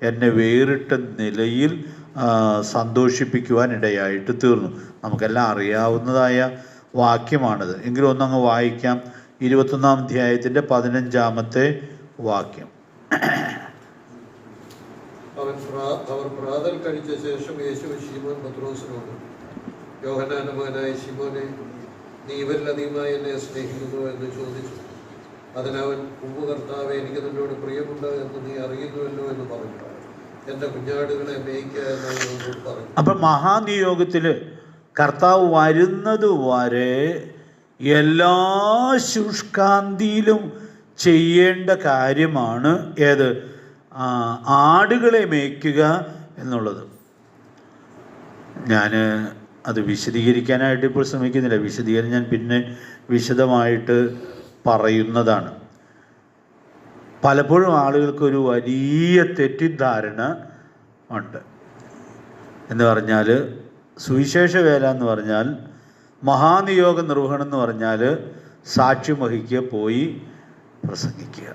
എന്നെ വേറിട്ട നിലയിൽ സന്തോഷിപ്പിക്കുവാൻ ഇടയായിട്ട് തീർന്നു. നമുക്കെല്ലാം അറിയാവുന്നതായ വാക്യമാണിത്. എങ്കിലും ഒന്നങ്ങ് വായിക്കാം. 21-ാം അധ്യായത്തിൻ്റെ 15-ാമത്തെ വാക്യം. അവർ പ്രാതൽ കഴിച്ച ശേഷം യേശു ശിമോൻ പത്രോസിനോട്, യോഹന്നാന്റെ മകനായ ശിമോനെ, നീ ഇവരിലധികമായി എന്നെ സ്നേഹിക്കുന്നു എന്ന് ചോദിച്ചു. അതിനവൻ, ഉമ്മ കർത്താവേ, എനിക്ക് നിന്നോട് പ്രിയമുണ്ട് എന്ന് നീ അറിയുന്നുവല്ലോ എന്ന് പറഞ്ഞു. എൻ്റെ കുഞ്ഞാടുകളെ മേയ്ക്കുക എന്ന് അവനോട് പറഞ്ഞു. അപ്പം മഹാനിയോഗത്തിൽ കർത്താവ് വരുന്നത് വരെ എല്ലാ ശുഷ്കാന്തിയിലും ചെയ്യേണ്ട കാര്യമാണ് ഏത്? ആടുകളെ മേയ്ക്കുക എന്നുള്ളത്. ഞാൻ അത് വിശദീകരിക്കാനായിട്ട് ഇപ്പോൾ ശ്രമിക്കുന്നില്ല. വിശദീകരണം ഞാൻ പിന്നെ വിശദമായിട്ട് പറയുന്നതാണ്. പലപ്പോഴും ആളുകൾക്കൊരു വലിയ തെറ്റിദ്ധാരണ ഉണ്ട്. എന്ന് പറഞ്ഞാൽ സുവിശേഷ വേല എന്ന് പറഞ്ഞാൽ, മഹാനിയോഗ നിർവഹണം എന്ന് പറഞ്ഞാൽ സാക്ഷ്യം വഹിക്കുക, പോയി പ്രസംഗിക്കുക.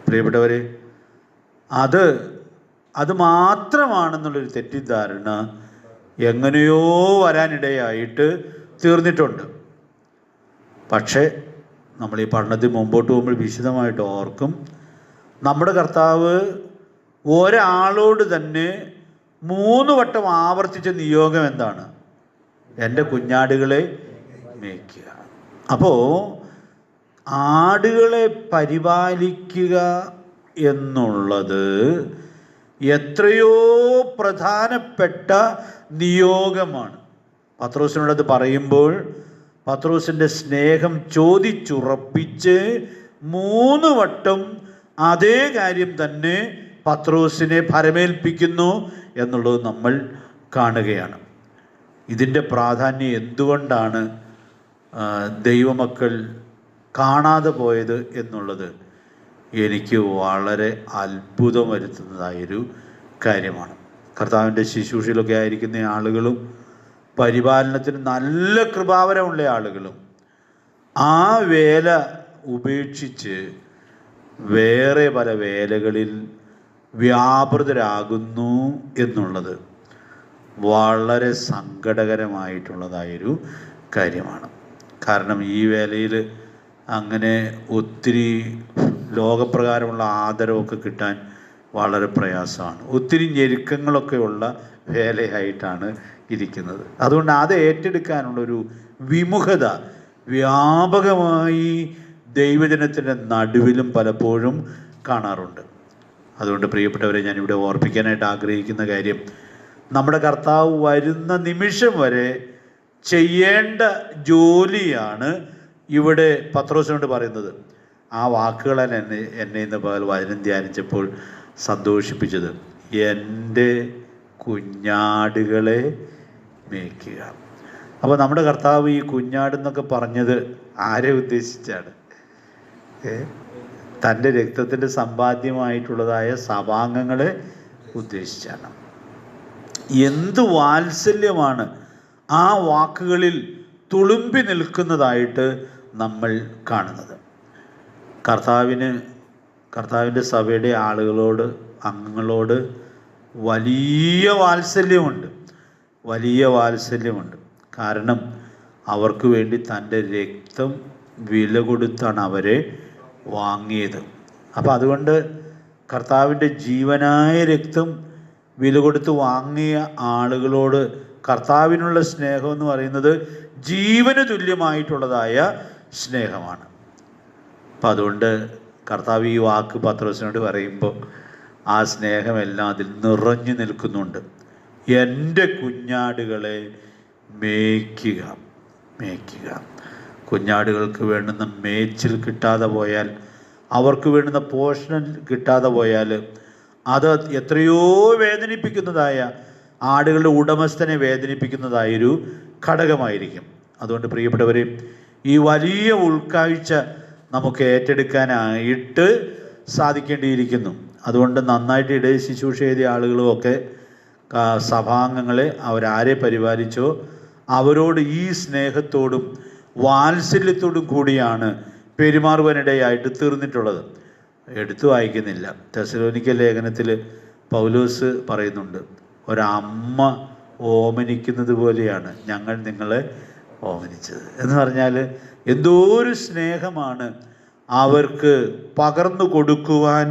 പ്രിയപ്പെട്ടവരെ, അത് മാത്രമാണെന്നുള്ളൊരു തെറ്റിദ്ധാരണ എങ്ങനെയോ വരാനിടയായിട്ട് തീർന്നിട്ടുണ്ട്. പക്ഷേ നമ്മൾ ഈ പഠനത്തിൽ മുമ്പോട്ട് പോകുമ്പോൾ വിശദമായിട്ട് ഓർക്കും, നമ്മുടെ കർത്താവ് ഒരാളോട് തന്നെ 3 വട്ടം ആവർത്തിച്ച നിയോഗം എന്താണ്? എൻ്റെ കുഞ്ഞാടുകളെ മേയ്ക്കുക. അപ്പോൾ ആടുകളെ പരിപാലിക്കുക എന്നുള്ളത് എത്രയോ പ്രധാനപ്പെട്ട നിയോഗമാണ്. പത്രോസിനോടത് പറയുമ്പോൾ പത്രോസിൻ്റെ സ്നേഹം ചോദിച്ചുറപ്പിച്ച് 3 വട്ടം അതേ കാര്യം തന്നെ പത്രോസിനെ ഭരമേൽപ്പിക്കുന്നു എന്നുള്ളത് നമ്മൾ കാണുകയാണ്. ഇതിൻ്റെ പ്രാധാന്യം എന്തുകൊണ്ടാണ് ദൈവമക്കൾ കാണാതെ പോയത് എന്നുള്ളത് എനിക്ക് വളരെ അത്ഭുതം വരുത്തുന്നതായൊരു കാര്യമാണ്. കർത്താവിൻ്റെ ശുശ്രൂഷയിലൊക്കെ ആയിരിക്കുന്ന ആളുകളും പരിപാലനത്തിന് നല്ല കൃപാവരമുള്ള ആളുകളും ആ വേല ഉപേക്ഷിച്ച് വേറെ പല വേലകളിൽ വ്യാപൃതരാകുന്നു എന്നുള്ളത് വളരെ സങ്കടകരമായിട്ടുള്ളതായൊരു കാര്യമാണ്. കാരണം ഈ വേലയിൽ അങ്ങനെ ഒത്തിരി ലോകപ്രകാരമുള്ള ആദരവൊക്കെ കിട്ടാൻ വളരെ പ്രയാസമാണ്. ഒത്തിരി ഞെരുക്കങ്ങളൊക്കെ ഉള്ള വേലയായിട്ടാണ് ഇരിക്കുന്നത്. അതുകൊണ്ട് അത് ഏറ്റെടുക്കാനുള്ളൊരു വിമുഖത വ്യാപകമായി ദൈവജനത്തിൻ്റെ നടുവിലും പലപ്പോഴും കാണാറുണ്ട്. അതുകൊണ്ട് പ്രിയപ്പെട്ടവരെ, ഞാനിവിടെ ഓർപ്പിക്കാനായിട്ട് ആഗ്രഹിക്കുന്ന കാര്യം, നമ്മുടെ കർത്താവ് വരുന്ന നിമിഷം വരെ ചെയ്യേണ്ട ജോലിയാണ് ഇവിടെ പത്രോസിനോട് പറയുന്നത്. ആ വാക്കുകളാണ് എന്നെ ഇന്ന് പകൽ വചനം ധ്യാനിച്ചപ്പോൾ സന്തോഷിപ്പിച്ചത്. എൻ്റെ കുഞ്ഞാടുകളെ മേയ്ക്കുക. അപ്പോൾ നമ്മുടെ കർത്താവ് ഈ കുഞ്ഞാടെന്നൊക്കെ പറഞ്ഞത് ആരെ ഉദ്ദേശിച്ചാണ്? തൻ്റെ രക്തത്തിൻ്റെ സമ്പാദ്യമായിട്ടുള്ളതായ സഭാംഗങ്ങളെ ഉദ്ദേശിച്ചാണ്. എന്ത് വാത്സല്യമാണ് ആ വാക്കുകളിൽ തുളുമ്പി നിൽക്കുന്നതായിട്ട് നമ്മൾ കാണുന്നത്. കർത്താവിൻ്റെ സഭയുടെ ആളുകളോട്, അംഗങ്ങളോട് വലിയ വാത്സല്യമുണ്ട്. കാരണം അവർക്ക് വേണ്ടി തൻ്റെ രക്തം വില കൊടുത്താണ് അവരെ വാങ്ങിയത്. അപ്പം അതുകൊണ്ട് കർത്താവിൻ്റെ ജീവനായ രക്തം വില കൊടുത്ത് വാങ്ങിയ ആളുകളോട് കർത്താവിനുള്ള സ്നേഹം എന്ന് പറയുന്നത് ജീവന് തുല്യമായിട്ടുള്ളതായ സ്നേഹമാണ്. അപ്പം അതുകൊണ്ട് കർത്താവ് ഈ വാക്ക് പത്രോസിനോട് പറയുമ്പോൾ ആ സ്നേഹമെല്ലാം അതിൽ നിറഞ്ഞു നിൽക്കുന്നുണ്ട്. എൻ്റെ കുഞ്ഞാടുകളെ മേയ്ക്കുക. കുഞ്ഞാടുകൾക്ക് വേണ്ടുന്ന മേച്ചിൽ കിട്ടാതെ പോയാൽ, അവർക്ക് വേണ്ടുന്ന പോഷണം കിട്ടാതെ പോയാൽ അത് എത്രയോ വേദനിപ്പിക്കുന്നതായ, ആടുകളുടെ ഉടമസ്ഥനെ വേദനിപ്പിക്കുന്നതായൊരു ഘടകമായിരിക്കും. അതുകൊണ്ട് പ്രിയപ്പെട്ടവരെ, ഈ വലിയ ഉൾക്കാഴ്ച നമുക്ക് ഏറ്റെടുക്കാനായിട്ട് സാധിക്കേണ്ടിയിരിക്കുന്നു. അതുകൊണ്ട് നന്നായിട്ട് ഇടയ ശുശ്രൂഷ ചെയ്ത ആളുകളുമൊക്കെ സഭാംഗങ്ങളെ അവരാരെ പരിപാലിച്ചോ അവരോട് ഈ സ്നേഹത്തോടും വാത്സല്യത്തോടും കൂടിയാണ് പെരുമാറുവാനിടയായിട്ട് തീർന്നിട്ടുള്ളത്. എടുത്തു വായിക്കുന്നില്ല. തെസ്സലോനിക്ക ലേഖനത്തിൽ പൗലോസ് പറയുന്നുണ്ട്, ഒരമ്മ ഓമനിക്കുന്നത് പോലെയാണ് ഞങ്ങൾ നിങ്ങളെ ഓമനിച്ചത് എന്ന് പറഞ്ഞാൽ എന്തോ ഒരു സ്നേഹമാണ് അവർക്ക് പകർന്നു കൊടുക്കുവാൻ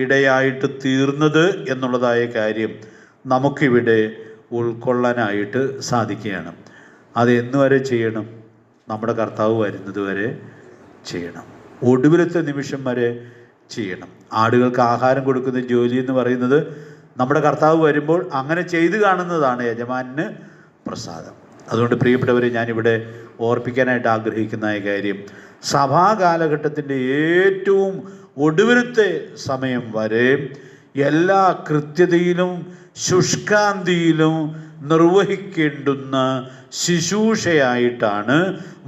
ഇടയായിട്ട് തീർന്നത് എന്നുള്ളതായ കാര്യം നമുക്കിവിടെ ഉൾക്കൊള്ളാനായിട്ട് സാധിക്കുകയാണ്. അത് എന്നുവരെ ചെയ്യണം? നമ്മുടെ കർത്താവ് വരുന്നത് വരെ ചെയ്യണം. ഒടുവിലത്തെ നിമിഷം വരെ ചെയ്യണം. ആടുകൾക്ക് ആഹാരം കൊടുക്കുന്ന ജോലി എന്ന് പറയുന്നത് നമ്മുടെ കർത്താവ് വരുമ്പോൾ അങ്ങനെ ചെയ്തു കാണുന്നതാണ് യജമാനന് പ്രസാദം. അതുകൊണ്ട് പ്രിയപ്പെട്ടവരെ, ഞാനിവിടെ ഓർപ്പിക്കാനായിട്ട് ആഗ്രഹിക്കുന്ന കാര്യം, സഭാകാലഘട്ടത്തിൻ്റെ ഏറ്റവും ഒടുവിലത്തെ സമയം വരെ എല്ലാ കൃത്യതയിലും ശുഷ്കാന്തിയിലും നിർവഹിക്കേണ്ടുന്ന ശുശ്രൂഷയായിട്ടാണ്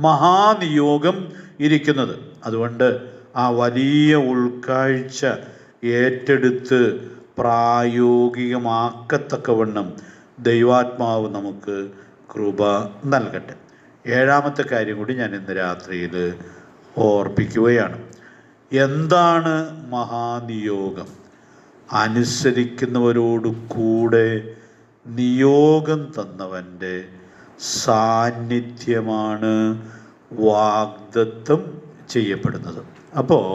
മഹാനിയോഗം ഇരിക്കുന്നത്. അതുകൊണ്ട് ആ വലിയ ഉൾക്കാഴ്ച ഏറ്റെടുത്ത് പ്രായോഗികമാക്കത്തക്കവണ്ണം ദൈവാത്മാവ് നമുക്ക് കൃപ നൽകട്ടെ. ഏഴാമത്തെ കാര്യം കൂടി ഞാൻ ഇന്ന് രാത്രിയിൽ ഓർപ്പിക്കുകയാണ്. എന്താണ് മഹാനിയോഗം? അനുസരിക്കുന്നവരോട് കൂടെ നിയോഗം തന്നവൻ്റെ സാന്നിധ്യമാണ് വാഗ്ദത്തം ചെയ്യപ്പെടുന്നത്. അപ്പോൾ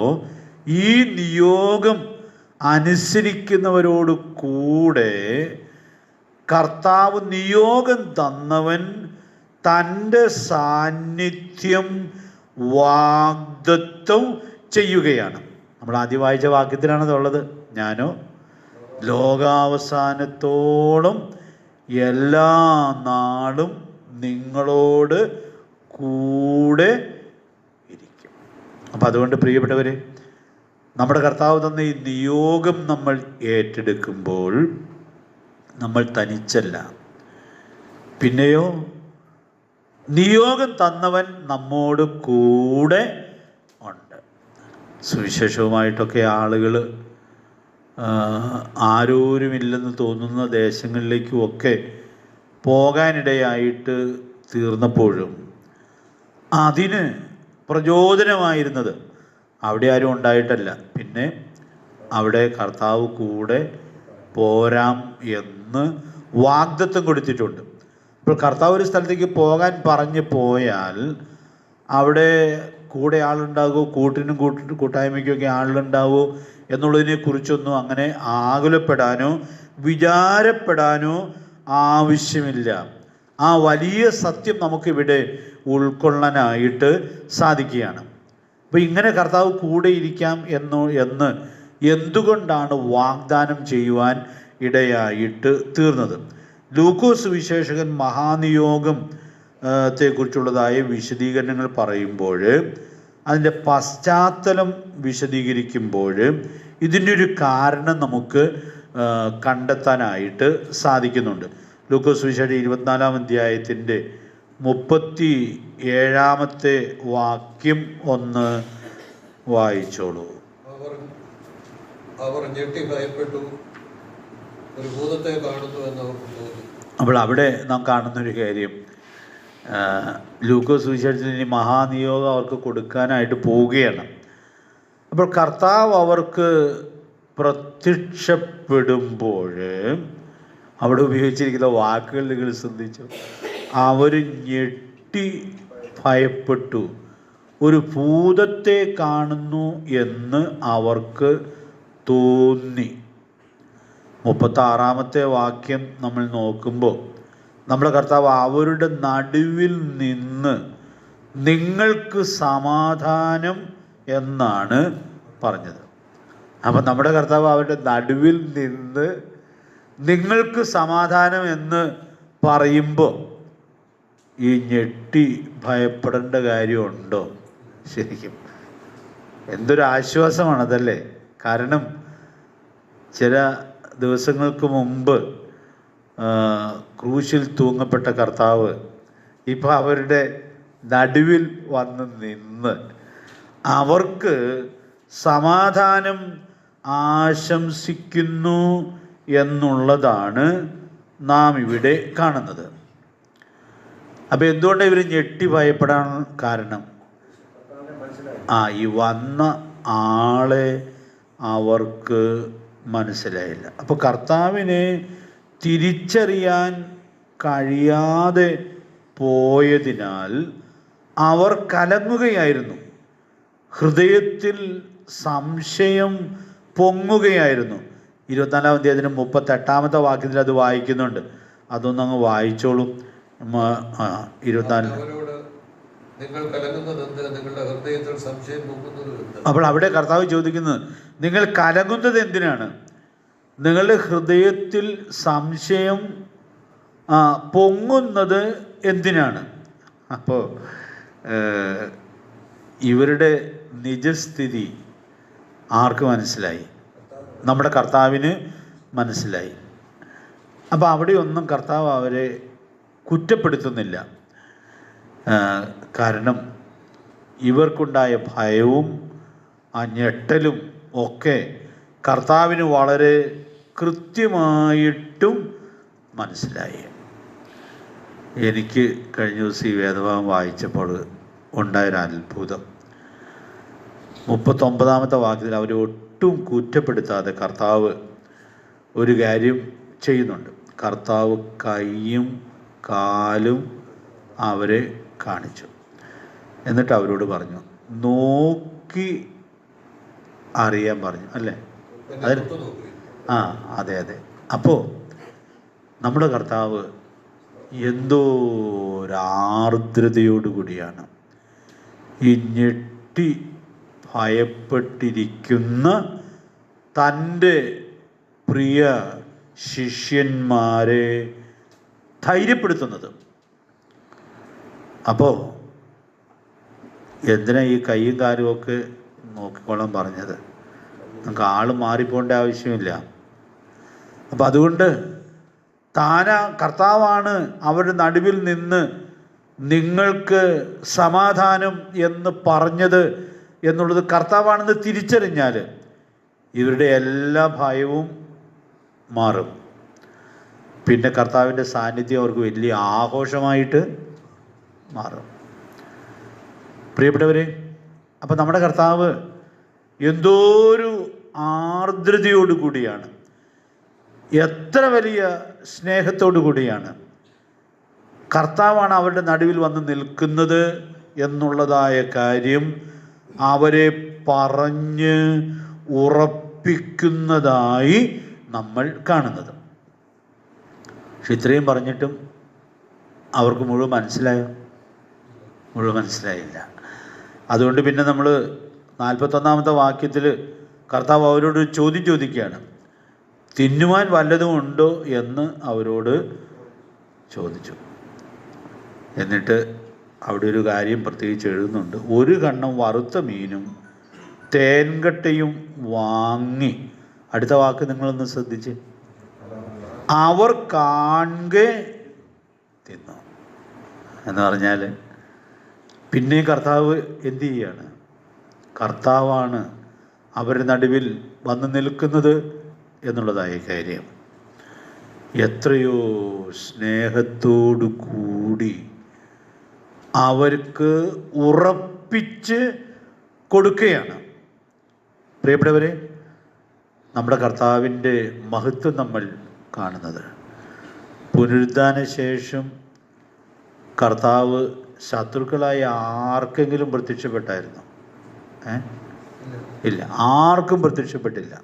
ഈ നിയോഗം അനുസരിക്കുന്നവരോട് കൂടെ കർത്താവ് നിയോഗം തന്നവൻ തൻ്റെ സാന്നിധ്യം വാഗ്ദത്തം ചെയ്യുകയാണ്. നമ്മൾ ആദ്യം വായിച്ച വാക്യത്തിലാണതുള്ളത്. ഞാനോ ലോകാവസാനത്തോളം എല്ലാ നാളും നിങ്ങളോട് കൂടെ ഇരിക്കും. അപ്പം അതുകൊണ്ട് പ്രിയപ്പെട്ടവരെ, നമ്മുടെ കർത്താവ് തന്ന ഈ നിയോഗം നമ്മൾ ഏറ്റെടുക്കുമ്പോൾ നമ്മൾ തനിച്ചല്ല. പിന്നെയോ നിയോഗം തന്നവൻ നമ്മോട് കൂടെ ഉണ്ട്. സുവിശേഷവുമായിട്ടൊക്കെ ആളുകൾ ആരോരുമില്ലെന്ന് തോന്നുന്ന ദേശങ്ങളിലേക്കുമൊക്കെ പോകാനിടയായിട്ട് തീർന്നപ്പോഴും അതിന് പ്രചോദനമായിരുന്നത് അവിടെ ആരും ഉണ്ടായിട്ടല്ല, പിന്നെ അവിടെ കർത്താവ് കൂടെ പോരാം എന്ന് വാഗ്ദത്തം കൊടുത്തിട്ടുണ്ട്. ഇപ്പോൾ കർത്താവ് ഒരു സ്ഥലത്തേക്ക് പോകാൻ പറഞ്ഞു പോയാൽ അവിടെ കൂടെ ആളുണ്ടാകുമോ, കൂട്ടായ്മയ്ക്കൊക്കെ ആളുണ്ടാവുമോ എന്നുള്ളതിനെക്കുറിച്ചൊന്നും അങ്ങനെ ആകുലപ്പെടാനോ വിചാരപ്പെടാനോ ആവശ്യമില്ല. ആ വലിയ സത്യം നമുക്കിവിടെ ഉൾക്കൊള്ളാനായിട്ട് സാധിക്കുകയാണ്. അപ്പോൾ ഇങ്ങനെ കർത്താവ് കൂടെ ഇരിക്കാം എന്ന് എന്തുകൊണ്ടാണ് വാഗ്ദാനം ചെയ്യുവാൻ ഇടയായിട്ട് തീർന്നത്? ലൂക്കോസ് വിശേഷകൻ മഹാനിയോഗം ത്തെക്കുറിച്ചുള്ളതായ വിശദീകരണങ്ങൾ പറയുമ്പോൾ, അതിൻ്റെ പശ്ചാത്തലം വിശദീകരിക്കുമ്പോൾ ഇതിൻ്റെ ഒരു കാരണം നമുക്ക് കണ്ടെത്താനായിട്ട് സാധിക്കുന്നുണ്ട്. ലൂക്കോസ് വിശേഷം 24-ാം അധ്യായത്തിൻ്റെ 37-ാമത്തെ വാക്യം ഒന്ന് വായിച്ചോളൂ. അവർ അവർ ഞെട്ടി ഭയപ്പെട്ടു, ഒരു ഭൂതത്തെ കാണുന്നു എന്ന് അവർക്ക് തോന്നി. അപ്പോൾ അവിടെ നാം കാണുന്നൊരു കാര്യം, ലൂക്കോസ് സുവിശേഷത്തിൽ ഇനി മഹാനിയോഗം അവർക്ക് കൊടുക്കാനായിട്ട് പോവുകയാണ്. അപ്പോൾ കർത്താവ് അവർക്ക് പ്രത്യക്ഷപ്പെടുമ്പോൾ അവിടെ ഉപയോഗിച്ചിരിക്കുന്ന വാക്കുകൾ നിങ്ങൾ ശ്രദ്ധിച്ചു. അവർ ഞെട്ടി ഭയപ്പെട്ടു, ഒരു ഭൂതത്തെ കാണുന്നു എന്ന് അവർക്ക് തോന്നി. 36-ാമത്തെ വാക്യം നമ്മൾ നോക്കുമ്പോൾ നമ്മുടെ കർത്താവ് അവരുടെ നടുവിൽ നിന്ന് നിങ്ങൾക്ക് സമാധാനം എന്നാണ് പറഞ്ഞത്. അപ്പം നമ്മുടെ കർത്താവ് അവരുടെ നടുവിൽ നിന്ന് നിങ്ങൾക്ക് സമാധാനം എന്ന് പറയുമ്പോൾ ഈ ഞെട്ടി ഭയപ്പെടേണ്ട കാര്യമുണ്ടോ? ശരിക്കും എന്തൊരു ആശ്വാസമാണതല്ലേ. കാരണം ചില ദിവസങ്ങൾക്ക് മുമ്പ് ക്രൂശിൽ തൂങ്ങപ്പെട്ട കർത്താവ് ഇപ്പം അവരുടെ നടുവിൽ വന്ന് നിന്ന് അവർക്ക് സമാധാനം ആശംസിക്കുന്നു എന്നുള്ളതാണ് നാം ഇവിടെ കാണുന്നത്. അപ്പം എന്തുകൊണ്ടാണ് ഇവർ ഞെട്ടി ഭയപ്പെടാൻ കാരണം? ഈ വന്ന ആളെ അവർക്ക് മനസ്സിലായില്ല. അപ്പോൾ കർത്താവിനെ തിരിച്ചറിയാൻ കഴിയാതെ പോയതിനാൽ അവർ കലങ്ങുകയായിരുന്നു. ഹൃദയത്തിൽ സംശയം പൊങ്ങുകയായിരുന്നു. 24-ാം അധ്യായത്തിന് 38-ാമത്തെ വാക്യത്തിൽ അത് വായിക്കുന്നുണ്ട്. അതൊന്നങ്ങ് വായിച്ചോളും. 24. അപ്പോൾ അവിടെ കർത്താവ് ചോദിക്കുന്നത്, നിങ്ങൾ കലങ്ങുന്നത് എന്തിനാണ്? നിങ്ങളുടെ ഹൃദയത്തിൽ സംശയം പൊങ്ങുന്നത് എന്തിനാണ്? അപ്പോൾ ഇവരുടെ നിജസ്ഥിതി ആർക്ക് മനസ്സിലായി? നമ്മുടെ കർത്താവിന് മനസ്സിലായി. അപ്പോൾ അവിടെയൊന്നും കർത്താവ് അവരെ കുറ്റപ്പെടുത്തുന്നില്ല. കാരണം ഇവർക്കുണ്ടായ ഭയവും ആ ഞെട്ടലും ഒക്കെ കർത്താവിന് വളരെ കൃത്യമായിട്ടും മനസ്സിലായി. എനിക്ക് കഴിഞ്ഞ ദിവസം ഈ വേദഭാഗം വായിച്ചപ്പോൾ ഉണ്ടായൊരു അത്ഭുതം. 39-ാമത്തെ വാക്യത്തിൽ അവരെ ഒട്ടും കുറ്റപ്പെടുത്താതെ കർത്താവ് ഒരു കാര്യം ചെയ്യുന്നുണ്ട്. കർത്താവ് കൈയും കാലും അവരെ കാണിച്ചു. എന്നിട്ട് അവരോട് പറഞ്ഞു, നോക്കി അറിയാൻ പറഞ്ഞു, അല്ലേ? അതിന് അതെ. അപ്പോൾ നമ്മുടെ കർത്താവ് എന്തോ ഒരാർദ്രതയോടുകൂടിയാണ് ഈ ഞെട്ടി ഭയപ്പെട്ടിരിക്കുന്ന തൻ്റെ പ്രിയ ശിഷ്യന്മാരെ ധൈര്യപ്പെടുത്തുന്നത്. അപ്പോൾ എന്തിനാ ഈ കൈയും കാലും ഒക്കെ നോക്കിക്കോളാൻ പറഞ്ഞത്? നമുക്ക് ആൾ മാറിപ്പോകേണ്ട ആവശ്യമില്ല. അപ്പം അതുകൊണ്ട് കർത്താവാണ് അവരുടെ നടുവിൽ നിന്ന് നിങ്ങൾക്ക് സമാധാനം എന്ന് പറഞ്ഞത് എന്നുള്ളത് കർത്താവാണെന്ന് തിരിച്ചറിഞ്ഞാൽ ഇവരുടെ എല്ലാ ഭയവും മാറും. പിന്നെ കർത്താവിൻ്റെ സാന്നിധ്യം അവർക്ക് വലിയ ആഘോഷമായിട്ട് മാറും. പ്രിയപ്പെട്ടവരെ, അപ്പം നമ്മുടെ കർത്താവ് എന്തോ ഒരു ആർദ്രതയോടു കൂടിയാണ്, എത്ര വലിയ സ്നേഹത്തോടു കൂടിയാണ് കർത്താവാണ് അവരുടെ നടുവിൽ വന്ന് നിൽക്കുന്നത് എന്നുള്ളതായ കാര്യം അവരെ പറഞ്ഞ് ഉറപ്പിക്കുന്നതായി നമ്മൾ കാണുന്നത്. പക്ഷെ ഇത്രയും പറഞ്ഞിട്ടും അവർക്ക് മുഴുവൻ മനസ്സിലായോ? മുഴുവൻ മനസ്സിലായില്ല. അതുകൊണ്ട് പിന്നെ നമ്മൾ 41-ാമത്തെ വാക്യത്തിൽ കർത്താവ് അവരോട് ചോദ്യം ചോദിക്കുകയാണ്. തിന്നുവാൻ വല്ലതും ഉണ്ടോ എന്ന് അവരോട് ചോദിച്ചു. എന്നിട്ട് അവിടെ ഒരു കാര്യം പ്രത്യേകിച്ച് എഴുതുന്നുണ്ട്. ഒരു കണ്ണം വറുത്ത മീനും തേൻകട്ടയും വാങ്ങി, അടുത്ത വാക്ക് നിങ്ങളൊന്ന് ശ്രദ്ധിച്ച്, അവർ കാണെ തിന്നു എന്ന് പറഞ്ഞാൽ പിന്നെ കർത്താവ് എന്തു ചെയ്യാണ്? കർത്താവാണ് അവരുടെ നടുവിൽ വന്നു നിൽക്കുന്നത് എന്നുള്ളതായ കാര്യം. എത്രയോ സ്നേഹത്തോടു കൂടി അവർക്ക് ഉറപ്പിച്ച് കൊടുക്കുകയാണ്. പ്രിയപ്പെട്ടവരെ, നമ്മുടെ കർത്താവിൻ്റെ മഹത്വം നമ്മൾ കാണുന്നത് പുനരുദ്ധാന ശേഷം കർത്താവ് ശത്രുക്കളായ ആർക്കെങ്കിലും പ്രത്യക്ഷപ്പെട്ടായിരുന്നു? ഇല്ല, ആർക്കും പ്രത്യക്ഷപ്പെട്ടില്ല.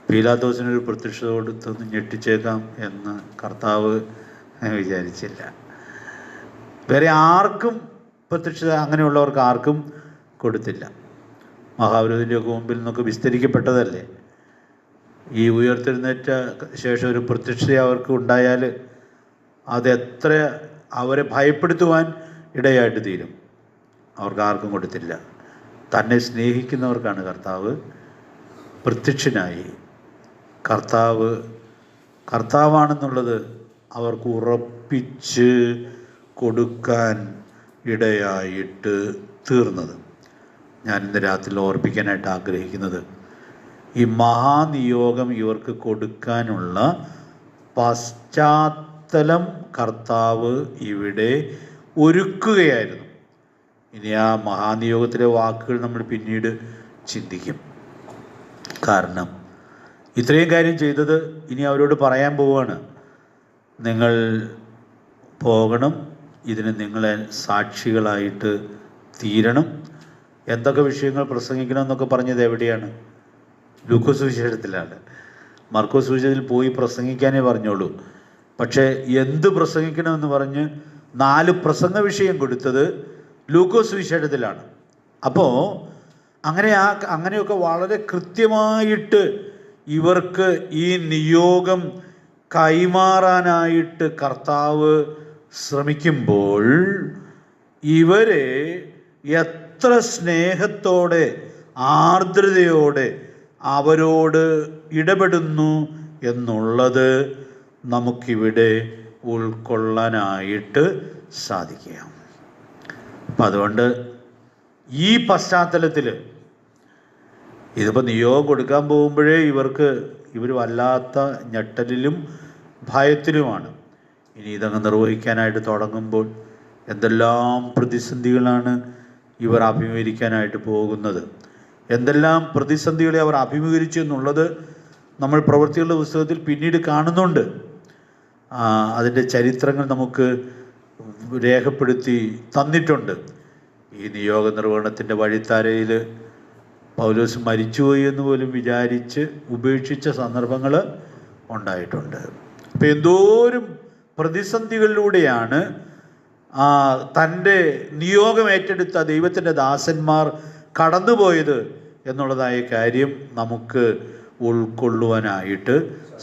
പീലാത്തോസിനൊരു പ്രത്യക്ഷത കൊടുത്തൊന്ന് ഞെട്ടിച്ചേക്കാം എന്ന് കർത്താവ് വിചാരിച്ചില്ല. വേറെ ആർക്കും പ്രത്യക്ഷത അങ്ങനെയുള്ളവർക്ക് ആർക്കും കൊടുത്തില്ല. മഹാപുരോഹിതൻ്റെയൊക്കെ മുമ്പിൽ നിന്നൊക്കെ വിസ്തരിക്കപ്പെട്ടതല്ലേ. ഈ ഉയർത്തെഴുന്നേറ്റ ശേഷം ഒരു പ്രത്യക്ഷത അവർക്ക് ഉണ്ടായാൽ അതെത്ര അവരെ ഭയപ്പെടുത്തുവാൻ ഇടയായിട്ട് തീരും. അവർക്ക് ആർക്കും കൊടുത്തില്ല. തന്നെ സ്നേഹിക്കുന്നവർക്കാണ് കർത്താവ് പ്രത്യക്ഷനായി. കർത്താവാണെന്നുള്ളത് അവർക്ക് ഉറപ്പിച്ച് കൊടുക്കാൻ ഇടയായിട്ട് തീർന്നത്. ഞാൻ ഇന്ന് രാത്രി ഓർപ്പിക്കാനായിട്ട് ആഗ്രഹിക്കുന്നത്, ഈ മഹാനിയോഗം ഇവർക്ക് കൊടുക്കാനുള്ള പശ്ചാത്തലം കർത്താവ് ഇവിടെ ഒരുക്കുകയായിരുന്നു. ഇനി ആ മഹാനിയോഗത്തിലെ വാക്കുകൾ നമ്മൾ പിന്നീട് ചിന്തിക്കും. കാരണം ഇത്രയും കാര്യം ചെയ്തത് ഇനി അവരോട് പറയാൻ പോവുകയാണ്. നിങ്ങൾ പോകണം, ഇതിന് നിങ്ങളെ സാക്ഷികളായിട്ട് തീരണം. എന്തൊക്കെ വിഷയങ്ങൾ പ്രസംഗിക്കണം എന്നൊക്കെ പറഞ്ഞത് എവിടെയാണ്? ലൂക്കോസ് സുവിശേഷത്തിലാണ്. മർക്കോസ് സുവിശേഷത്തിൽ പോയി പ്രസംഗിക്കാനേ പറഞ്ഞോളൂ. പക്ഷേ എന്ത് പ്രസംഗിക്കണമെന്ന് പറഞ്ഞ് 4 പ്രസംഗ വിഷയം കൊടുത്തത് ലൂക്കോസ് സുവിശേഷത്തിലാണ്. അപ്പോൾ അങ്ങനെയൊക്കെ വളരെ കൃത്യമായിട്ട് ഇവർക്ക് ഈ നിയോഗം കൈമാറാനായിട്ട് കർത്താവ് ശ്രമിക്കുമ്പോൾ ഇവരെ എത്ര സ്നേഹത്തോടെ ആർദ്രതയോടെ അവരോട് ഇടപെടുന്നു എന്നുള്ളത് നമുക്കിവിടെ ഉൾക്കൊള്ളാനായിട്ട് സാധിക്കുക. അപ്പം അതുകൊണ്ട് ഈ പശ്ചാത്തലത്തിൽ ഇതിപ്പോൾ നിയോഗം കൊടുക്കാൻ പോകുമ്പോഴേ ഇവർ വല്ലാത്ത ഞെട്ടലിലും ഭയത്തിലുമാണ്. ഇനി ഇതങ്ങ് നിർവഹിക്കാനായിട്ട് തുടങ്ങുമ്പോൾ എന്തെല്ലാം പ്രതിസന്ധികളാണ് ഇവർ അഭിമുഖീകരിക്കാനായിട്ട് പോകുന്നത്. എന്തെല്ലാം പ്രതിസന്ധികളെ അവർ അഭിമുഖീകരിച്ചു എന്നുള്ളത് നമ്മൾ പ്രവൃത്തികളുടെ പുസ്തകത്തിൽ പിന്നീട് കാണുന്നുണ്ട്. അതിൻ്റെ ചരിത്രങ്ങൾ നമുക്ക് രേഖപ്പെടുത്തി തന്നിട്ടുണ്ട്. ഈ നിയോഗ നിർവഹണത്തിൻ്റെ വഴിത്താരയിൽ പൗലോസ് മരിച്ചുപോയി എന്ന് പോലും വിചാരിച്ച് ഉപേക്ഷിച്ച സന്ദർഭങ്ങൾ ഉണ്ടായിട്ടുണ്ട്. അപ്പം എന്തോരം പ്രതിസന്ധികളിലൂടെയാണ് തൻ്റെ നിയോഗം ഏറ്റെടുത്ത ദൈവത്തിൻ്റെ ദാസന്മാർ കടന്നുപോയത് എന്നുള്ളതായ കാര്യം നമുക്ക് ഉൾക്കൊള്ളുവാനായിട്ട്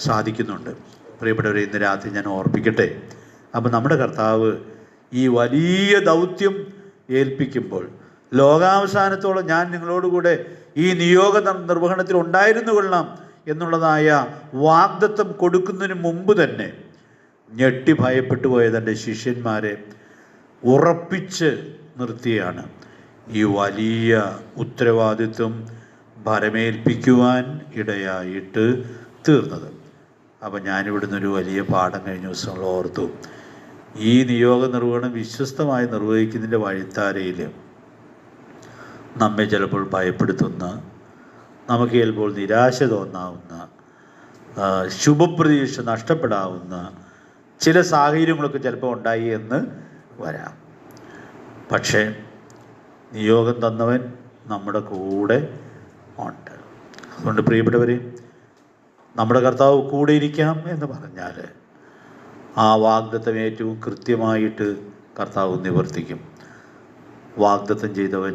സാധിക്കുന്നുണ്ട്. പ്രിയപ്പെട്ടവരെ, ഇന്ന് രാത്രി ഞാൻ ഓർപ്പിക്കട്ടെ. അപ്പം നമ്മുടെ കർത്താവ് ഈ വലിയ ദൗത്യം ഏൽപ്പിക്കുമ്പോൾ ലോകാവസാനത്തോളം ഞാൻ നിങ്ങളോടുകൂടെ ഈ നിയോഗ നിർവഹണത്തിൽ ഉണ്ടായിരുന്നു കൊള്ളാം എന്നുള്ളതായ വാഗ്ദത്തം കൊടുക്കുന്നതിന് മുമ്പ് തന്നെ ഞെട്ടി ഭയപ്പെട്ടു പോയ തൻ്റെ ശിഷ്യന്മാരെ ഉറപ്പിച്ച് നിർത്തിയാണ് ഈ വലിയ ഉത്തരവാദിത്വം ഭരമേൽപ്പിക്കുവാൻ ഇടയായിട്ട് തീർന്നത്. അപ്പം ഞാനിവിടുന്ന് ഒരു വലിയ പാഠം കഴിഞ്ഞ ദിവസങ്ങൾ ഓർത്തു. ഈ നിയോഗ നിർവഹണം വിശ്വസ്തമായി നിർവഹിക്കുന്നതിൻ്റെ വഴിത്താരയിൽ നമ്മെ ചിലപ്പോൾ ഭയപ്പെടുത്തുന്ന, നമുക്ക് ചിലപ്പോൾ നിരാശ തോന്നാവുന്ന, ശുഭപ്രതീക്ഷ നഷ്ടപ്പെടാവുന്ന ചില സാഹചര്യങ്ങളൊക്കെ ചിലപ്പോൾ ഉണ്ടായി എന്ന് വരാം. പക്ഷേ നിയോഗം തന്നവൻ നമ്മുടെ കൂടെ ഉണ്ട്. അതുകൊണ്ട് പ്രിയപ്പെട്ടവരെ, നമ്മുടെ കർത്താവ് കൂടെ ഇരിക്കാം എന്ന് പറഞ്ഞാൽ ആ വാഗ്ദത്തം ഏറ്റവും കൃത്യമായിട്ട് കർത്താവ് നിവർത്തിക്കും. വാഗ്ദത്തം ചെയ്തവൻ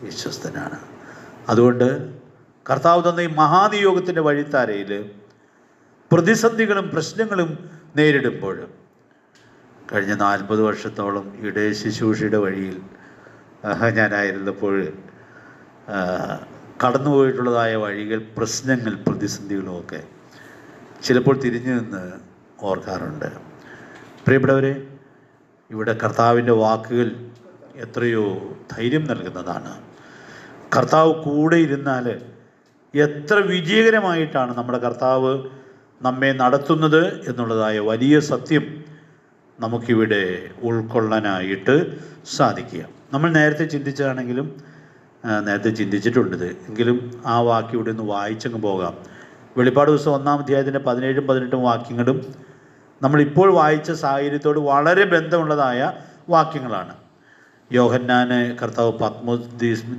വിശ്വസ്തനാണ്. അതുകൊണ്ട് കർത്താവ് തന്ന ഈ മഹാനിയോഗത്തിൻ്റെ വഴിത്താരയിൽ പ്രതിസന്ധികളും പ്രശ്നങ്ങളും നേരിടുമ്പോൾ കഴിഞ്ഞ 40 വർഷത്തോളം ഇടയ ശുശ്രൂഷയുടെ വഴിയിൽ ഞാനായിരുന്നപ്പോൾ കടന്നുപോയിട്ടുള്ളതായ വഴികൾ, പ്രശ്നങ്ങൾ, പ്രതിസന്ധികളുമൊക്കെ ചിലപ്പോൾ തിരിഞ്ഞു നിന്ന് ഓർക്കാറുണ്ട്. പ്രിയപ്പെട്ടവരെ, ഇവിടെ കർത്താവിൻ്റെ വാക്കുകൾ എത്രയോ ധൈര്യം നൽകുന്നതാണ്. കർത്താവ് കൂടെ ഇരുന്നാൽ എത്ര വിജയകരമായിട്ടാണ് നമ്മുടെ കർത്താവ് നമ്മെ നടത്തുന്നത് എന്നുള്ളതായ വലിയ സത്യം നമുക്കിവിടെ ഉൾക്കൊള്ളാനായിട്ട് സാധിക്കുക. നമ്മൾ നേരത്തെ ചിന്തിച്ചതാണെങ്കിലും നേരത്തെ ചിന്തിച്ചിട്ടുണ്ടത് എങ്കിലും ആ വാക്യം ഇവിടെ ഒന്ന് വായിച്ചങ്ങ് പോകാം. വെളിപ്പാട് ദിവസം 1-ാം അധ്യായത്തിൻ്റെ 17-18 വാക്യങ്ങളും നമ്മളിപ്പോൾ വായിച്ച സാഹചര്യത്തോട് വളരെ ബന്ധമുള്ളതായ വാക്യങ്ങളാണ്. യോഹന്നാനെ കർത്താവ് പത്മോസ്